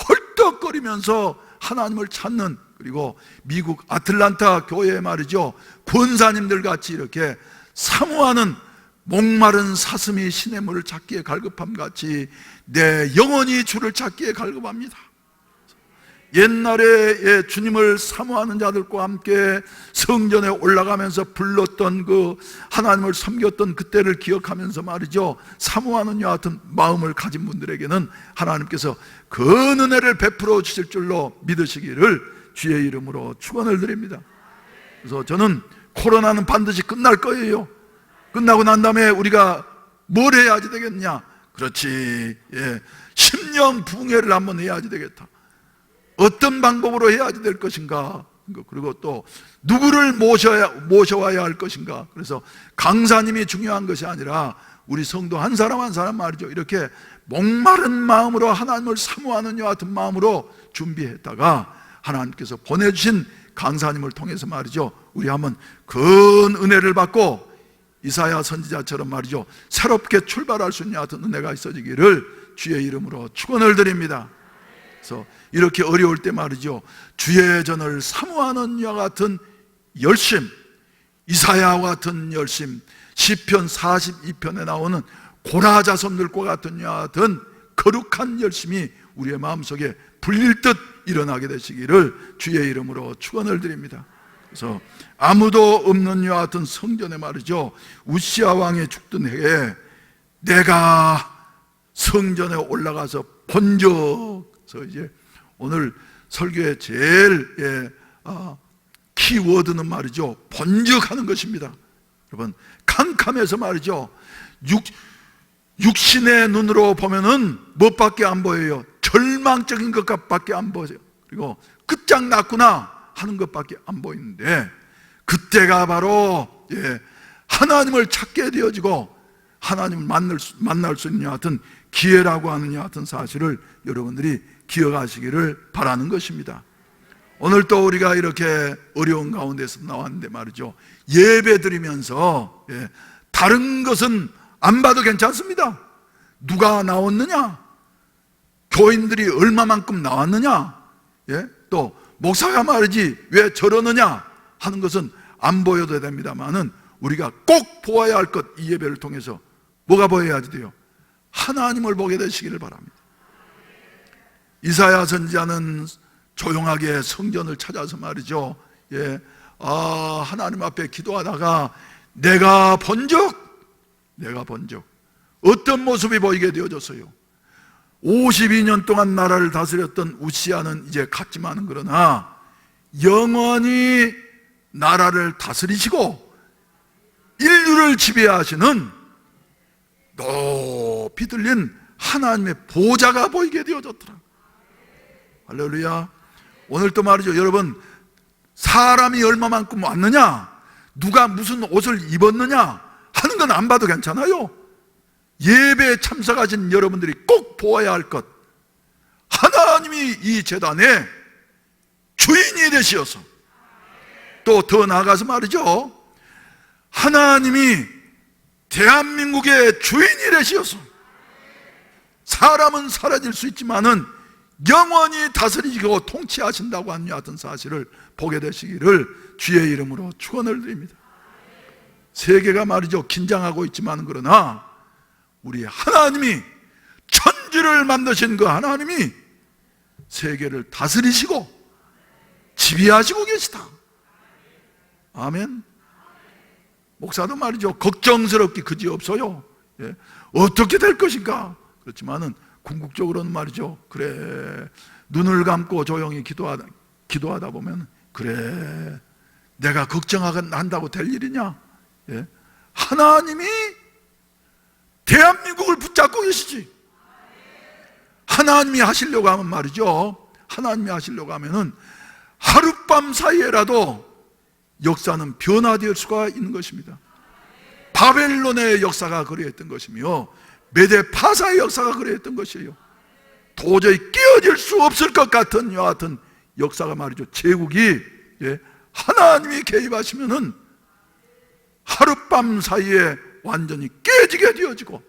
헐떡거리면서 하나님을 찾는, 그리고 미국 아틀란타 교회에 말이죠, 권사님들 같이 이렇게 사모하는 목마른 사슴이 시냇물을 찾기에 갈급함 같이 내 영혼이 주를 찾기에 갈급합니다. 옛날에 주님을 사모하는 자들과 함께 성전에 올라가면서 불렀던 그 하나님을 섬겼던 그때를 기억하면서 말이죠, 사모하는 이와 같은 마음을 가진 분들에게는 하나님께서 그 은혜를 베풀어 주실 줄로 믿으시기를 주의 이름으로 축원을 드립니다. 그래서 저는 코로나는 반드시 끝날 거예요. 끝나고 난 다음에 우리가 뭘 해야지 되겠냐? 그렇지, 심령 붕괴를 한번 해야지 되겠다. 어떤 방법으로 해야지 될 것인가, 그리고 또 누구를 모셔와야 할 것인가. 그래서 강사님이 중요한 것이 아니라 우리 성도 한 사람 한 사람 말이죠, 이렇게 목마른 마음으로 하나님을 사모하는 이와 같은 마음으로 준비했다가 하나님께서 보내주신 강사님을 통해서 말이죠, 우리 한번 큰 은혜를 받고 이사야 선지자처럼 말이죠, 새롭게 출발할 수 있는 같은 은혜가 있어지기를 주의 이름으로 축원을 드립니다. 그래서 이렇게 어려울 때 말이죠, 주의 전을 사모하는 이와 같은 열심, 이사야와 같은 열심, 시편 42편에 나오는 고라자손들과 같은 이와 같은 거룩한 열심이 우리의 마음속에 불릴 듯 일어나게 되시기를 주의 이름으로 축원을 드립니다. 그래서 아무도 없는 이와 같은 성전에 말이죠, 우시아 왕이 죽던 해에 내가 성전에 올라가서 번쩍, 그래서 이제 오늘 설교의 제일 키워드는 말이죠, 번쩍하는 것입니다. 여러분, 캄캄해서 말이죠, 육신의 눈으로 보면은 무엇밖에 안 보여요? 절망적인 것밖에 안 보여요. 그리고 끝장났구나 하는 것밖에 안 보이는데, 그때가 바로 하나님을 찾게 되어지고 하나님을 만날 수 있는 같은 기회라고 하는 같은 사실을 여러분들이 기억하시기를 바라는 것입니다. 오늘 또 우리가 이렇게 어려운 가운데서 나왔는데 말이죠, 예배 드리면서 다른 것은 안 봐도 괜찮습니다. 누가 나왔느냐, 교인들이 얼마만큼 나왔느냐, 또 목사가 말이지 왜 저러느냐 하는 것은 안 보여도 됩니다만은 우리가 꼭 보아야 할 것, 이 예배를 통해서 뭐가 보여야 돼요? 하나님을 보게 되시기를 바랍니다. 이사야 선지자는 조용하게 성전을 찾아서 말이죠, 하나님 앞에 기도하다가 내가 본적 어떤 모습이 보이게 되어졌어요. 52년 동안 나라를 다스렸던 우시아는 이제 갔지만은 그러나 영원히 나라를 다스리시고 인류를 지배하시는 높이 들린 하나님의 보좌가 보이게 되어졌더라. 할렐루야. 오늘 또 말이죠, 여러분, 사람이 얼마만큼 왔느냐, 누가 무슨 옷을 입었느냐 하는 건 안 봐도 괜찮아요. 예배에 참석하신 여러분들이 꼭 보아야 할 것, 하나님이 이 제단의 주인이 되시어서, 또 더 나아가서 말이죠, 하나님이 대한민국의 주인이 되시어서 사람은 사라질 수 있지만은 영원히 다스리시고 통치하신다고 하는 여하튼 사실을 보게 되시기를 주의 이름으로 축원을 드립니다. 세계가 말이죠, 긴장하고 있지만 그러나 우리 하나님이, 천지를 만드신 그 하나님이 세계를 다스리시고 지배하시고 계시다. 아멘. 목사도 말이죠, 걱정스럽기 그지없어요. 어떻게 될 것인가. 그렇지만은 궁극적으로는 말이죠, 그래, 눈을 감고 조용히 기도하다 보면, 그래, 내가 걱정한다고 될 일이냐? 하나님이 대한민국을 붙잡고 계시지. 하나님이 하시려고 하면 말이죠, 하나님이 하시려고 하면은 하룻밤 사이에라도 역사는 변화될 수가 있는 것입니다. 바벨론의 역사가 그러했던 것이며 메데파사의 역사가 그러했던 것이에요. 도저히 깨어질 수 없을 것 같은 여하튼 역사가 말이죠, 제국이 하나님이 개입하시면은 하룻밤 사이에 완전히 깨지게 되어지고,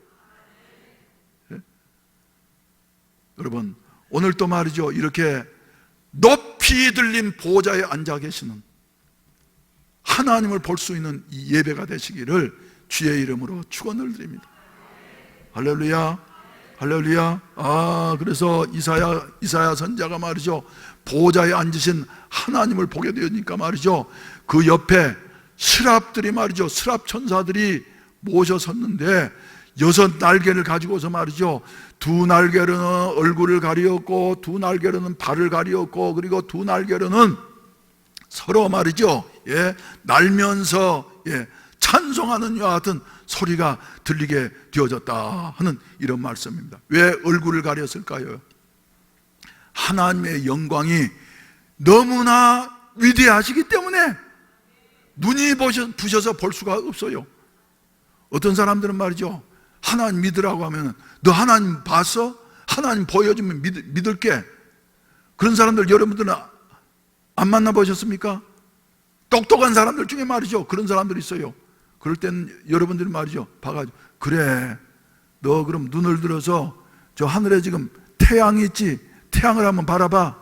여러분, 오늘 또 말이죠, 이렇게 높이 들린 보좌에 앉아 계시는 하나님을 볼 수 있는 이 예배가 되시기를 주의 이름으로 축원을 드립니다. 할렐루야, 할렐루야. 그래서 이사야 선지자가 말이죠, 보좌에 앉으신 하나님을 보게 되니까 말이죠, 그 옆에 스랍들이 말이죠, 스랍 천사들이 모셔 섰는데 6 날개를 가지고서 말이죠, 2 날개로는 얼굴을 가리었고 2 날개로는 발을 가리었고, 그리고 2 날개로는 서로 말이죠, 날면서 찬송하는 이와 같은 소리가 들리게 되어졌다 하는 이런 말씀입니다. 왜 얼굴을 가렸을까요? 하나님의 영광이 너무나 위대하시기 때문에 눈이 부셔서 볼 수가 없어요. 어떤 사람들은 말이죠, 하나님 믿으라고 하면, 너 하나님 봤어? 하나님 보여주면 믿을게. 그런 사람들 여러분들은 안 만나보셨습니까? 똑똑한 사람들 중에 말이죠, 그런 사람들이 있어요. 그럴 때는 여러분들이 말이죠, 봐가지고, 그래, 너 그럼 눈을 들어서 저 하늘에 지금 태양이 있지, 태양을 한번 바라봐.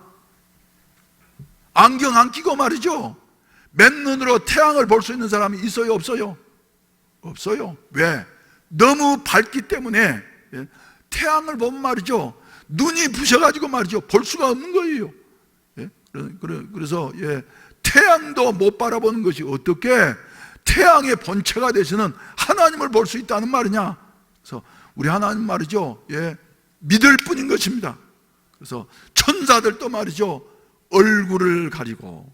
안경 안 끼고 말이죠, 맨눈으로 태양을 볼 수 있는 사람이 있어요, 없어요? 없어요. 왜? 너무 밝기 때문에 태양을 보면 말이죠, 눈이 부셔가지고 말이죠, 볼 수가 없는 거예요. 그래서 태양도 못 바라보는 것이 어떻게 태양의 본체가 되시는 하나님을 볼 수 있다는 말이냐. 그래서 우리 하나님 말이죠, 믿을 뿐인 것입니다. 그래서 천사들도 말이죠, 얼굴을 가리고,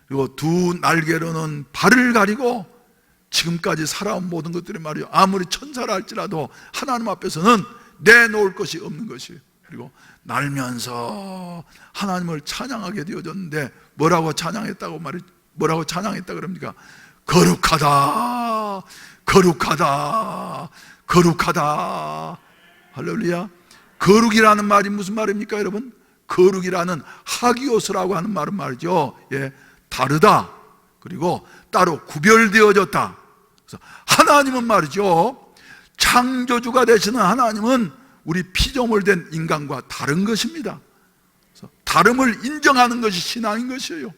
그리고 2 날개로는 발을 가리고, 지금까지 살아온 모든 것들이 말이죠, 아무리 천사라 할지라도 하나님 앞에서는 내놓을 것이 없는 것이에요. 그리고 날면서 하나님을 찬양하게 되어졌는데, 뭐라고 찬양했다 그럽니까? 거룩하다, 거룩하다, 거룩하다. 할렐루야. 거룩이라는 말이 무슨 말입니까, 여러분? 거룩이라는 하기오스라고 하는 말은 말이죠, 다르다, 그리고 따로 구별되어졌다. 그래서 하나님은 말이죠, 창조주가 되시는 하나님은 우리 피조물된 인간과 다른 것입니다. 그래서 다름을 인정하는 것이 신앙인 것이에요.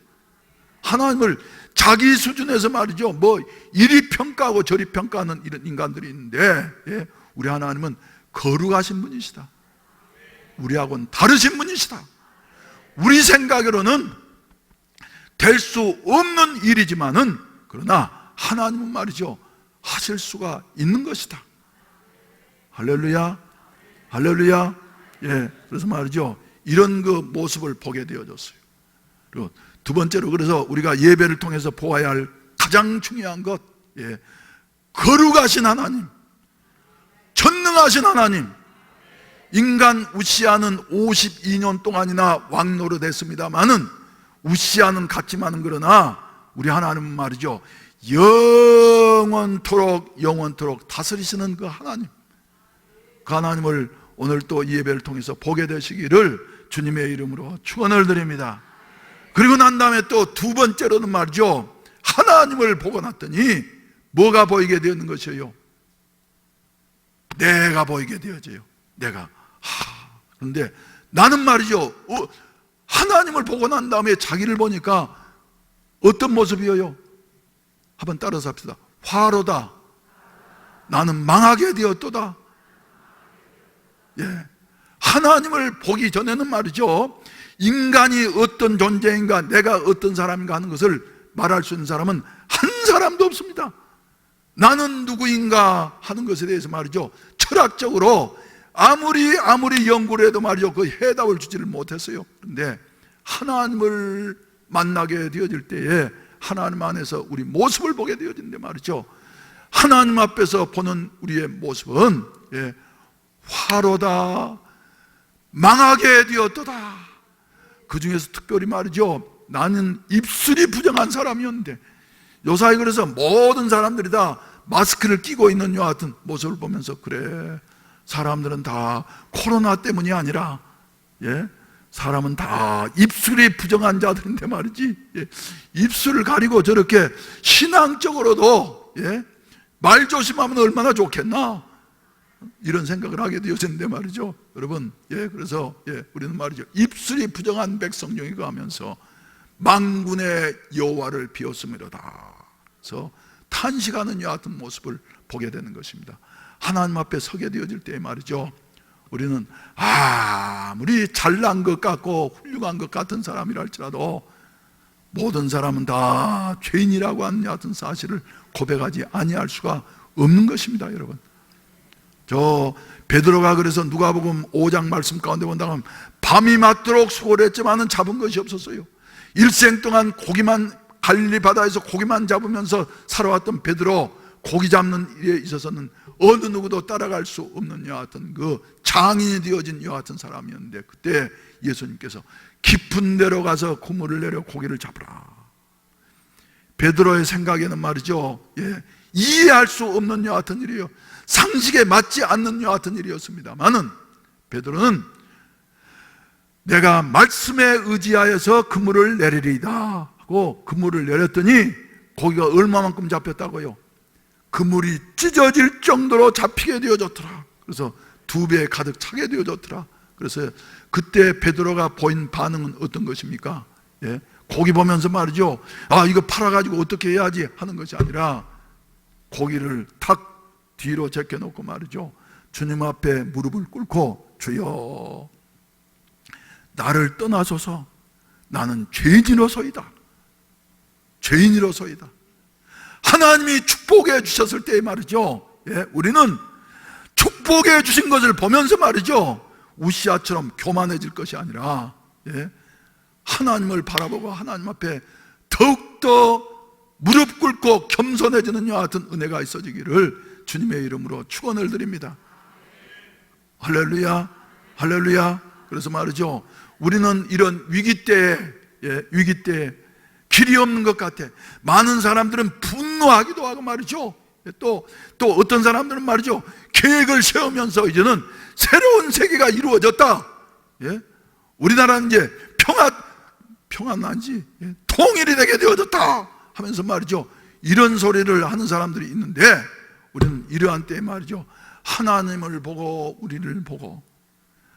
하나님을 자기 수준에서 말이죠, 뭐 이리 평가하고 저리 평가하는 이런 인간들이 있는데, 예, 우리 하나님은 거룩하신 분이시다. 우리하고는 다르신 분이시다. 우리 생각으로는 될 수 없는 일이지만은, 그러나 하나님은 말이죠, 하실 수가 있는 것이다. 할렐루야, 할렐루야. 예, 그래서 말이죠, 이런 그 모습을 보게 되어졌어요. 그리고 두 번째로, 그래서 우리가 예배를 통해서 보아야 할 가장 중요한 것, 예, 거룩하신 하나님, 전능하신 하나님. 인간 우시아는 52년 동안이나 왕노릇 했습니다마는, 우시아는 갔지만은, 그러나 우리 하나님은 말이죠, 영원토록 다스리시는 그 하나님, 그 하나님을 오늘 또 이 예배를 통해서 보게 되시기를 주님의 이름으로 축원을 드립니다. 그리고 난 다음에 또 두 번째로는 말이죠, 하나님을 보고 났더니 뭐가 보이게 되는 것이에요? 내가 보이게 되어져요. 내가. 그런데 나는 말이죠, 하나님을 보고 난 다음에 자기를 보니까 어떤 모습이에요? 한번 따라서 합시다. 화로다. 나는 망하게 되었도다. 예. 하나님을 보기 전에는 말이죠, 인간이 어떤 존재인가, 내가 어떤 사람인가 하는 것을 말할 수 있는 사람은 한 사람도 없습니다. 나는 누구인가 하는 것에 대해서 말이죠, 철학적으로 아무리 연구를 해도 말이죠, 그 해답을 주지를 못했어요. 그런데 하나님을 만나게 되어질 때에 하나님 안에서 우리 모습을 보게 되어진데 말이죠, 하나님 앞에서 보는 우리의 모습은, 예, 화로다, 망하게 되었도다. 그 중에서 특별히 말이죠, 나는 입술이 부정한 사람이었는데, 요사이 그래서 모든 사람들이 다 마스크를 끼고 있는 요 같은 모습을 보면서, 그래, 사람들은 다 코로나 때문이 아니라, 예, 사람은 다 입술이 부정한 자들인데 말이지, 예, 입술을 가리고 저렇게 신앙적으로도, 예, 말 조심하면 얼마나 좋겠나, 이런 생각을 하게 되어졌는데 말이죠, 여러분. 예, 그래서 예, 우리는 말이죠, 입술이 부정한 백성중이가 하면서 만군의 여호와를 비웠음이로다. 그래서 탄식하는 여 같은 모습을 보게 되는 것입니다. 하나님 앞에 서게 되어질 때 말이죠, 우리는 아무리 잘난 것 같고 훌륭한 것 같은 사람이라 할지라도 모든 사람은 다 죄인이라고 하는 같은 사실을 고백하지 아니할 수가 없는 것입니다. 여러분, 저 베드로가 그래서 누가복음 5장 말씀 가운데 본다면 밤이 맞도록 수고를 했지만은 잡은 것이 없었어요. 일생 동안 고기만, 갈릴리 바다에서 고기만 잡으면서 살아왔던 베드로, 고기 잡는 일에 있어서는 어느 누구도 따라갈 수 없는 여하튼 그 장인이 되어진 여하튼 사람이었는데, 그때 예수님께서 깊은 데로 가서 그물을 내려 고기를 잡으라. 베드로의 생각에는 말이죠, 예, 이해할 수 없는 여하튼 일이에요. 상식에 맞지 않는 여하튼 일이었습니다만은, 베드로는 내가 말씀에 의지하여서 그물을 내리리이다 하고 그물을 내렸더니 고기가 얼마만큼 잡혔다고요? 그물이 찢어질 정도로 잡히게 되어졌더라. 그래서 2배 가득 차게 되어졌더라. 그래서 그때 베드로가 보인 반응은 어떤 것입니까? 예? 고기 보면서 말이죠, 이거 팔아가지고 어떻게 해야지 하는 것이 아니라 고기를 탁 뒤로 제껴놓고 말이죠, 주님 앞에 무릎을 꿇고, 주여 나를 떠나소서, 나는 죄인으로서이다. 죄인으로서이다. 하나님이 축복해 주셨을 때 말이죠, 예, 우리는 축복해 주신 것을 보면서 말이죠, 우시아처럼 교만해질 것이 아니라, 예, 하나님을 바라보고 하나님 앞에 더욱더 무릎 꿇고 겸손해지는 여와 같은 은혜가 있어지기를 주님의 이름으로 축원을 드립니다. 할렐루야, 할렐루야. 그래서 말이죠, 우리는 이런 위기 때에, 예, 위기 때에 길이 없는 것 같아. 많은 사람들은 분노하기도 하고 말이죠, 또 어떤 사람들은 말이죠, 계획을 세우면서 이제는 새로운 세계가 이루어졌다. 예? 우리나라는 이제 평안 아니지, 예? 통일이 되게 되어졌다 하면서 말이죠, 이런 소리를 하는 사람들이 있는데, 우리는 이러한 때에 말이죠, 하나님을 보고 우리를 보고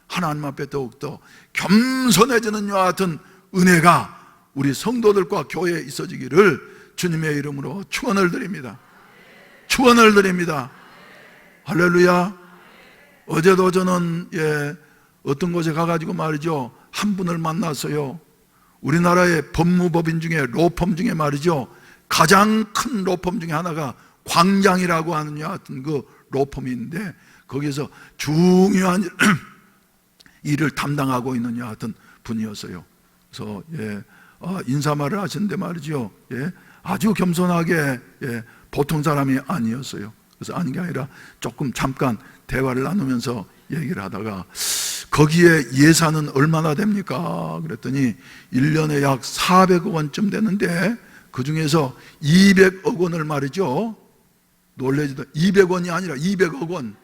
하나님 앞에 더욱더 겸손해지는 여와 같은 은혜가 우리 성도들과 교회에 있어지기를 주님의 이름으로 축원을 드립니다. 축원을 드립니다. 할렐루야. 어제도 저는 어떤 곳에 가가지고 말이죠, 한 분을 만났어요. 우리나라의 법무법인 중에 로펌 중에 말이죠, 가장 큰 로펌 중에 하나가 광장이라고 하는 여하튼 그 로펌이 있는데, 거기서 중요한 일을 담당하고 있는 여하튼 분이었어요. 그래서 인사말을 하시는데 말이죠, 아주 겸손하게, 보통 사람이 아니었어요. 그래서 아닌 게 아니라 조금 잠깐 대화를 나누면서 얘기를 하다가, 거기에 예산은 얼마나 됩니까? 그랬더니 1년에 약 400억 원쯤 되는데 그 중에서 200억 원을 말이죠, 놀라지도, 200원이 아니라 200억 원,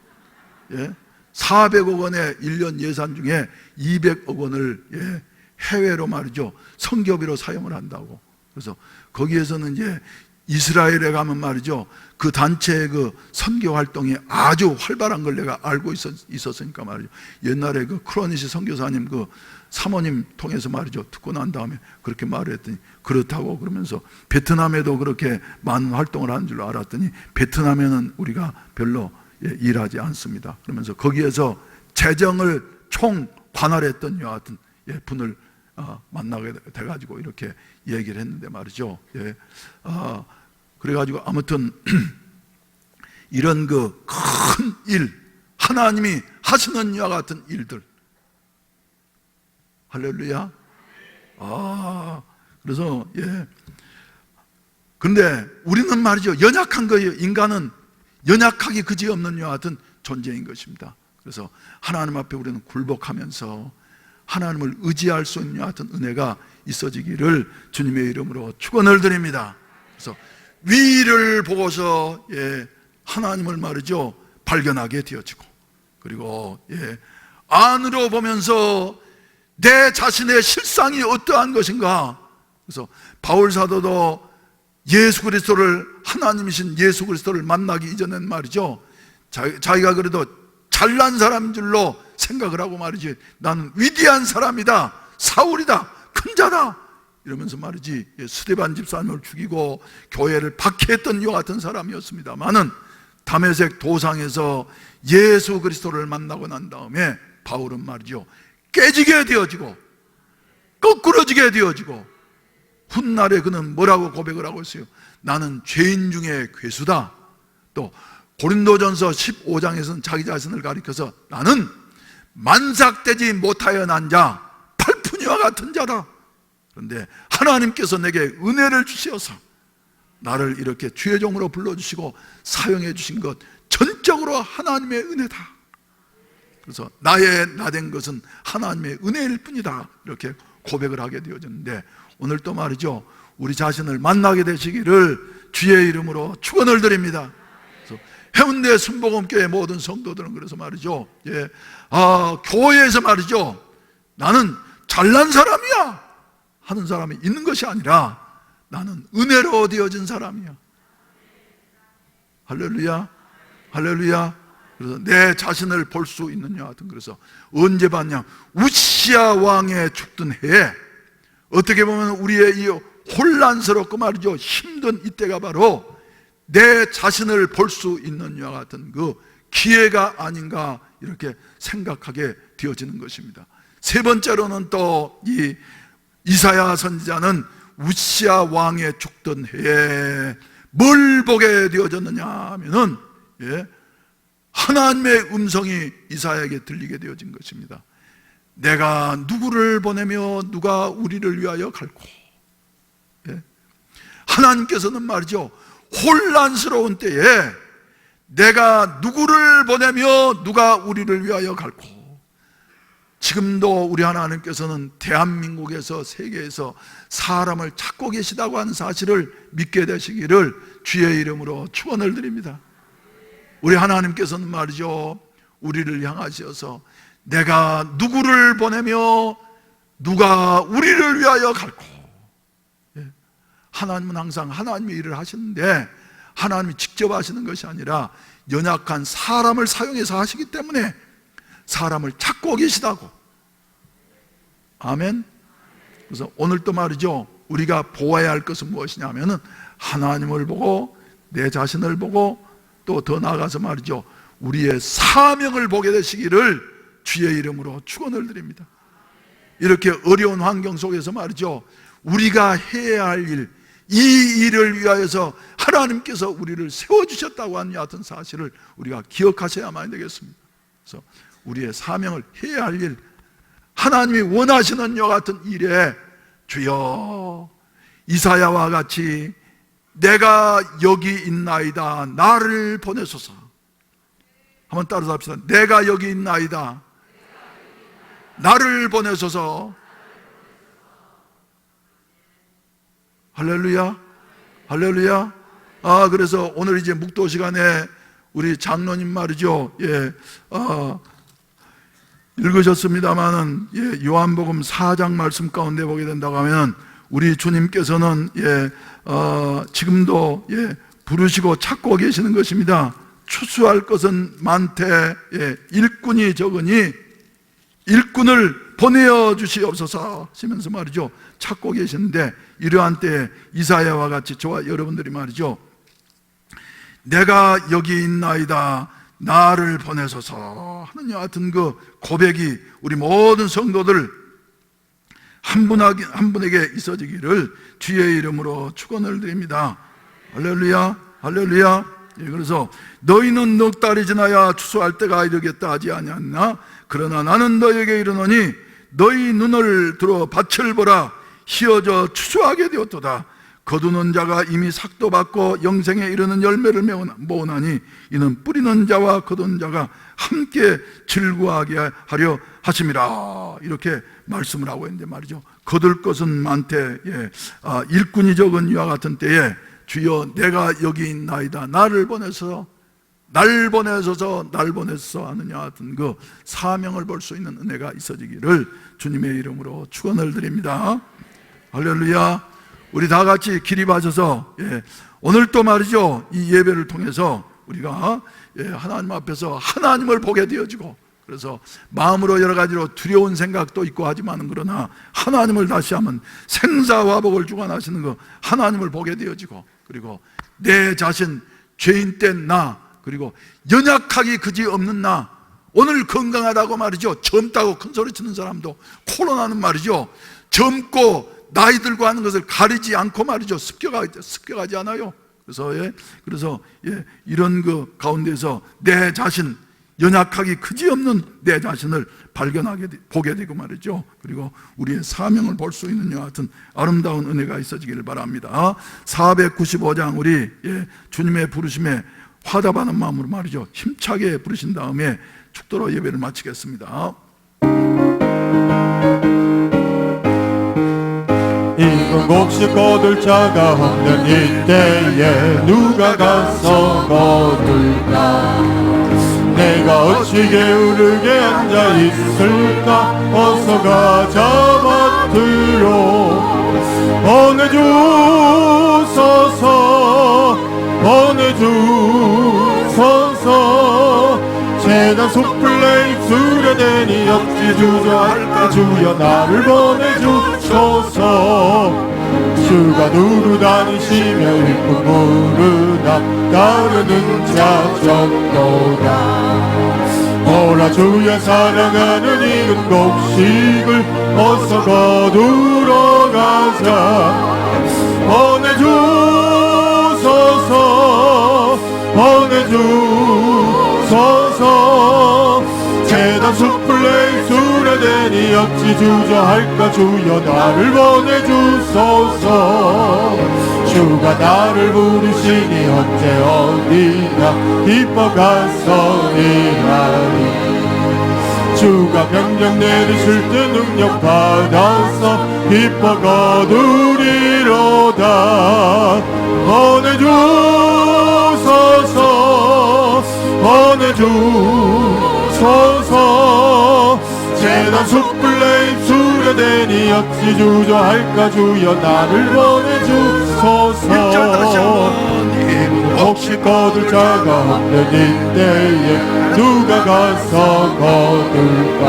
400억 원의 1년 예산 중에 200억 원을 해외로 말이죠, 선교비로 사용을 한다고. 그래서 거기에서는 이제 이스라엘에 가면 말이죠, 그 단체의 그 선교 활동이 아주 활발한 걸 내가 알고 있었으니까 말이죠, 옛날에 그 크로니시 선교사님 그 사모님 통해서 말이죠, 듣고 난 다음에 그렇게 말을 했더니 그렇다고 그러면서, 베트남에도 그렇게 많은 활동을 하는 줄로 알았더니 베트남에는 우리가 별로 일하지 않습니다. 그러면서 거기에서 재정을 총 관할했던 여하튼 분을 만나게 돼가지고 이렇게 얘기를 했는데 말이죠. 그래가지고 아무튼 이런 그 큰 일, 하나님이 하시는 이와 같은 일들, 할렐루야. 그래서 근데 우리는 말이죠, 연약한 거예요. 인간은 연약하기 그지없는 이와 같은 존재인 것입니다. 그래서 하나님 앞에 우리는 굴복하면서 하나님을 의지할 수 있는 같은 은혜가 있어지기를 주님의 이름으로 축원을 드립니다. 그래서 위를 보고서 하나님을 말이죠, 발견하게 되어지고, 그리고 안으로 보면서 내 자신의 실상이 어떠한 것인가. 그래서 바울 사도도 예수 그리스도를, 하나님이신 예수 그리스도를 만나기 이전엔 말이죠, 자기가 그래도 잘난 사람인 줄로 생각을 하고 말이지, 나는 위대한 사람이다, 사울이다, 큰 자다 이러면서 말이지, 스데반 집사님을 죽이고 교회를 박해했던 이와 같은 사람이었습니다만은, 다메섹 도상에서 예수 그리스도를 만나고 난 다음에 바울은 말이죠, 깨지게 되어지고 거꾸러지게 되어지고, 훗날에 그는 뭐라고 고백을 하고 있어요? 나는 죄인 중에 괴수다. 또 고린도전서 15장에서는 자기 자신을 가리켜서 나는 만삭되지 못하여 난 자, 팔푼이와 같은 자다. 그런데 하나님께서 내게 은혜를 주시어서 나를 이렇게 주의 종으로 불러주시고 사용해 주신 것 전적으로 하나님의 은혜다. 그래서 나의 나된 것은 하나님의 은혜일 뿐이다, 이렇게 고백을 하게 되어졌는데, 오늘 또 말이죠, 우리 자신을 만나게 되시기를 주의 이름으로 축원을 드립니다. 그래서 해운대 순복음교회 모든 성도들은 그래서 말이죠, 교회에서 말이죠, 나는 잘난 사람이야 하는 사람이 있는 것이 아니라 나는 은혜로 되어진 사람이야. 할렐루야, 할렐루야. 그래서 내 자신을 볼 수 있는 여하튼, 그래서 언제 봤냐, 우시야 왕의 죽던 해에, 어떻게 보면 우리의 이 혼란스럽고 말이죠, 힘든 이때가 바로 내 자신을 볼 수 있는 이와 같은 그 기회가 아닌가, 이렇게 생각하게 되어지는 것입니다. 세 번째로는 또 이 이사야 선지자는 우시야 왕의 죽던 해에 뭘 보게 되어졌느냐 하면은, 하나님의 음성이 이사야에게 들리게 되어진 것입니다. 내가 누구를 보내며 누가 우리를 위하여 갈고. 하나님께서는 말이죠, 혼란스러운 때에 내가 누구를 보내며 누가 우리를 위하여 갈고. 지금도 우리 하나님께서는 대한민국에서, 세계에서 사람을 찾고 계시다고 하는 사실을 믿게 되시기를 주의 이름으로 축원을 드립니다. 우리 하나님께서는 말이죠, 우리를 향하셔서 내가 누구를 보내며 누가 우리를 위하여 갈고. 하나님은 항상 하나님의 일을 하시는데, 하나님이 직접 하시는 것이 아니라 연약한 사람을 사용해서 하시기 때문에 사람을 찾고 계시다고. 아멘. 그래서 오늘 또 말이죠, 우리가 보아야 할 것은 무엇이냐면은 하나님을 보고 내 자신을 보고 또 더 나아가서 말이죠, 우리의 사명을 보게 되시기를 주의 이름으로 축원을 드립니다. 이렇게 어려운 환경 속에서 말이죠, 우리가 해야 할 일, 이 일을 위하여서 하나님께서 우리를 세워주셨다고 하는 같은 사실을 우리가 기억하셔야만 되겠습니다. 그래서 우리의 사명을 해야 할 일, 하나님이 원하시는 여 같은 일에 주여 이사야와 같이 내가 여기 있나이다 나를 보내소서. 한번 따라서 합시다. 내가 여기 있나이다 나를 보내소서. 할렐루야, 할렐루야. 그래서 오늘 이제 묵도 시간에 우리 장로님 말이죠, 읽으셨습니다마는, 요한복음 4장 말씀 가운데 보게 된다고 하면 우리 주님께서는 지금도 부르시고 찾고 계시는 것입니다. 추수할 것은 많되 일꾼이 적으니 일꾼을 보내어 주시옵소서 하시면서 말이죠, 찾고 계시는데, 이러한 때에 이사야와 같이 저와 여러분들이 말이죠, 내가 여기 있나이다 나를 보내소서 하는 같은 그 고백이 우리 모든 성도들 한 분에게 있어지기를 주의 이름으로 축원을 드립니다. 할렐루야, 할렐루야. 그래서 너희는 넉 달이 지나야 추수할 때가 이르겠다 하지 아니하나 그러나 나는 너희에게 이르노니 너희 눈을 들어 밭을 보라 휘어져 추수하게 되었도다. 거두는 자가 이미 삭도 받고 영생에 이르는 열매를 모으나니 이는 뿌리는 자와 거두는 자가 함께 즐거워하게 하려 하심이라. 이렇게 말씀을 하고 있는데 말이죠, 거둘 것은 많되 일꾼이 적은 이와 같은 때에 주여 내가 여기 있나이다 나를 보내서 날 보내소서 날 보내소서 하느냐 같은 그 사명을 볼 수 있는 은혜가 있어지기를 주님의 이름으로 축원을 드립니다. 할렐루야. 우리 다 같이 기립하셔서 오늘 또 말이죠, 이 예배를 통해서 우리가 하나님 앞에서 하나님을 보게 되어지고, 그래서 마음으로 여러 가지로 두려운 생각도 있고 하지만은 그러나 하나님을 다시 한번 생사화복을 주관하시는 그 하나님을 보게 되어지고, 그리고 내 자신 죄인된 나, 그리고 연약하기 그지없는 나, 오늘 건강하다고 말이죠, 젊다고 큰소리 치는 사람도 코로나는 말이죠, 젊고 나이 들고 하는 것을 가리지 않고 말이죠, 습격하지 않아요. 그래서 이런 그 가운데서 내 자신, 연약하기 그지없는 내 자신을 보게 되고 말이죠, 그리고 우리의 사명을 볼 수 있는 여 같은 아름다운 은혜가 있어지기를 바랍니다. 495장 우리 주님의 부르심에 화답하는 마음으로 말이죠, 힘차게 부르신 다음에 축도로 예배를 마치겠습니다. 이건 곡식 거둘 자가 없는 이때에 누가 가서 거둘까? 내가 어찌 게으르게 앉아 있을까? 어서 가자 밭으로 보내주소서. 재단 숯불에 수레되니 어찌 주저할까? 주여 나를 보내주소서. 주가 두루 다니시며 일꾼 부르나 따르는 자 적도다. 오라 주의 사랑하는 익은 곡식을 어서 거두러 가자. 보내주소서. 재단 숯불에 수레되니 어찌 주저할까? 주여 나를 보내주소서. 주가 나를 부르시니 언제 어디나 기뻐 가서 일하리. 주가 명령 내리실 때 능력 받아서 기뻐 거두리로다. 보내주소서. 재단 숯불에 수레되니 어찌 주저할까? 주여 나를 보내주소서. 혹시 거둘 자가 없는 이때에 누가 가서 거둘까?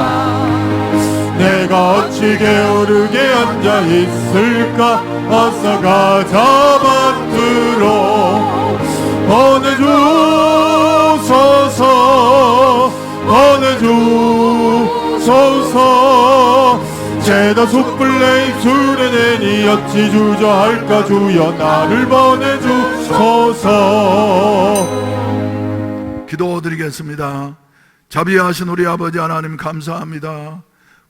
내가 어찌 어찌 게으르게 앉아 있을까. 어서 가자 밭으로 보내주소서. 보내주소서. 제다 숯불내 입술에 대니 어찌 주저할까. 주여 나를 보내주소서. 기도드리겠습니다. 자비하신 우리 아버지 하나님 감사합니다.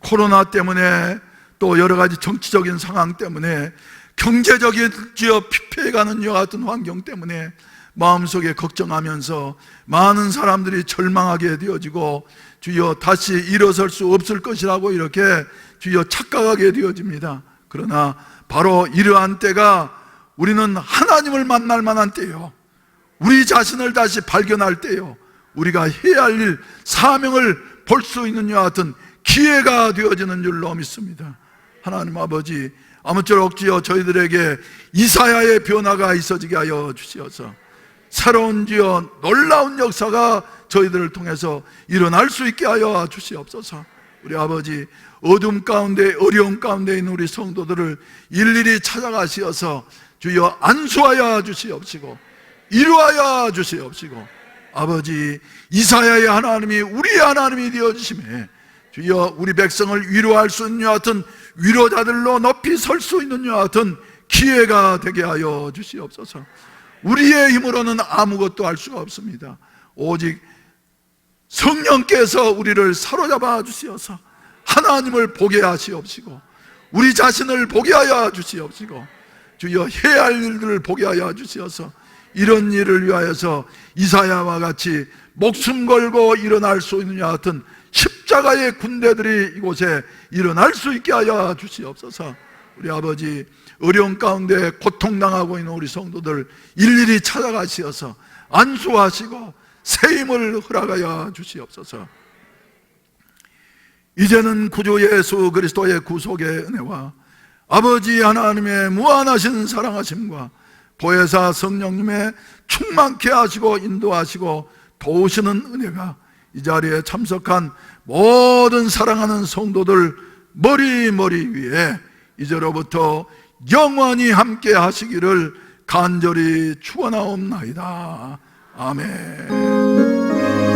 코로나 때문에 또 여러 가지 정치적인 상황 때문에 경제적인 주여 피폐해가는 이와 같은 환경 때문에 마음속에 걱정하면서 많은 사람들이 절망하게 되어지고 주여 다시 일어설 수 없을 것이라고 이렇게 주여 착각하게 되어집니다. 그러나 바로 이러한 때가 우리는 하나님을 만날 만한 때요, 우리 자신을 다시 발견할 때요, 우리가 해야 할 일, 사명을 볼 수 있는 이와 같은 기회가 되어지는 줄로 믿습니다. 하나님 아버지, 아무쪼록 주여 저희들에게 이사야의 변화가 있어지게 하여 주시어서 새로운 주여 놀라운 역사가 저희들을 통해서 일어날 수 있게 하여 주시옵소서. 우리 아버지, 어둠 가운데 어려움 가운데 있는 우리 성도들을 일일이 찾아가시어서 주여 안수하여 주시옵시고 이루하여 주시옵시고, 아버지 이사야의 하나님이 우리의 하나님이 되어주심에 주여 우리 백성을 위로할 수 있는 이와 같은 위로자들로 높이 설 수 있는 이와 같은 기회가 되게 하여 주시옵소서. 우리의 힘으로는 아무것도 할 수가 없습니다. 오직 성령께서 우리를 사로잡아 주시어서 하나님을 보게 하시옵시고 우리 자신을 보게 하여 주시옵시고 주여 해야 할 일들을 보게 하여 주시어서 이런 일을 위하여서 이사야와 같이 목숨 걸고 일어날 수 있는 이와 같은 십자가의 군대들이 이곳에 일어날 수 있게 하여 주시옵소서. 우리 아버지, 어려운 가운데 고통당하고 있는 우리 성도들 일일이 찾아가시어서 안수하시고 새 힘을 허락하여 주시옵소서. 이제는 구주 예수 그리스도의 구속의 은혜와 아버지 하나님의 무한하신 사랑하심과 보혜사 성령님의 충만케 하시고 인도하시고 도우시는 은혜가 이 자리에 참석한 모든 사랑하는 성도들 머리 위에 이제로부터 영원히 함께 하시기를 간절히 축원하옵나이다. 아멘.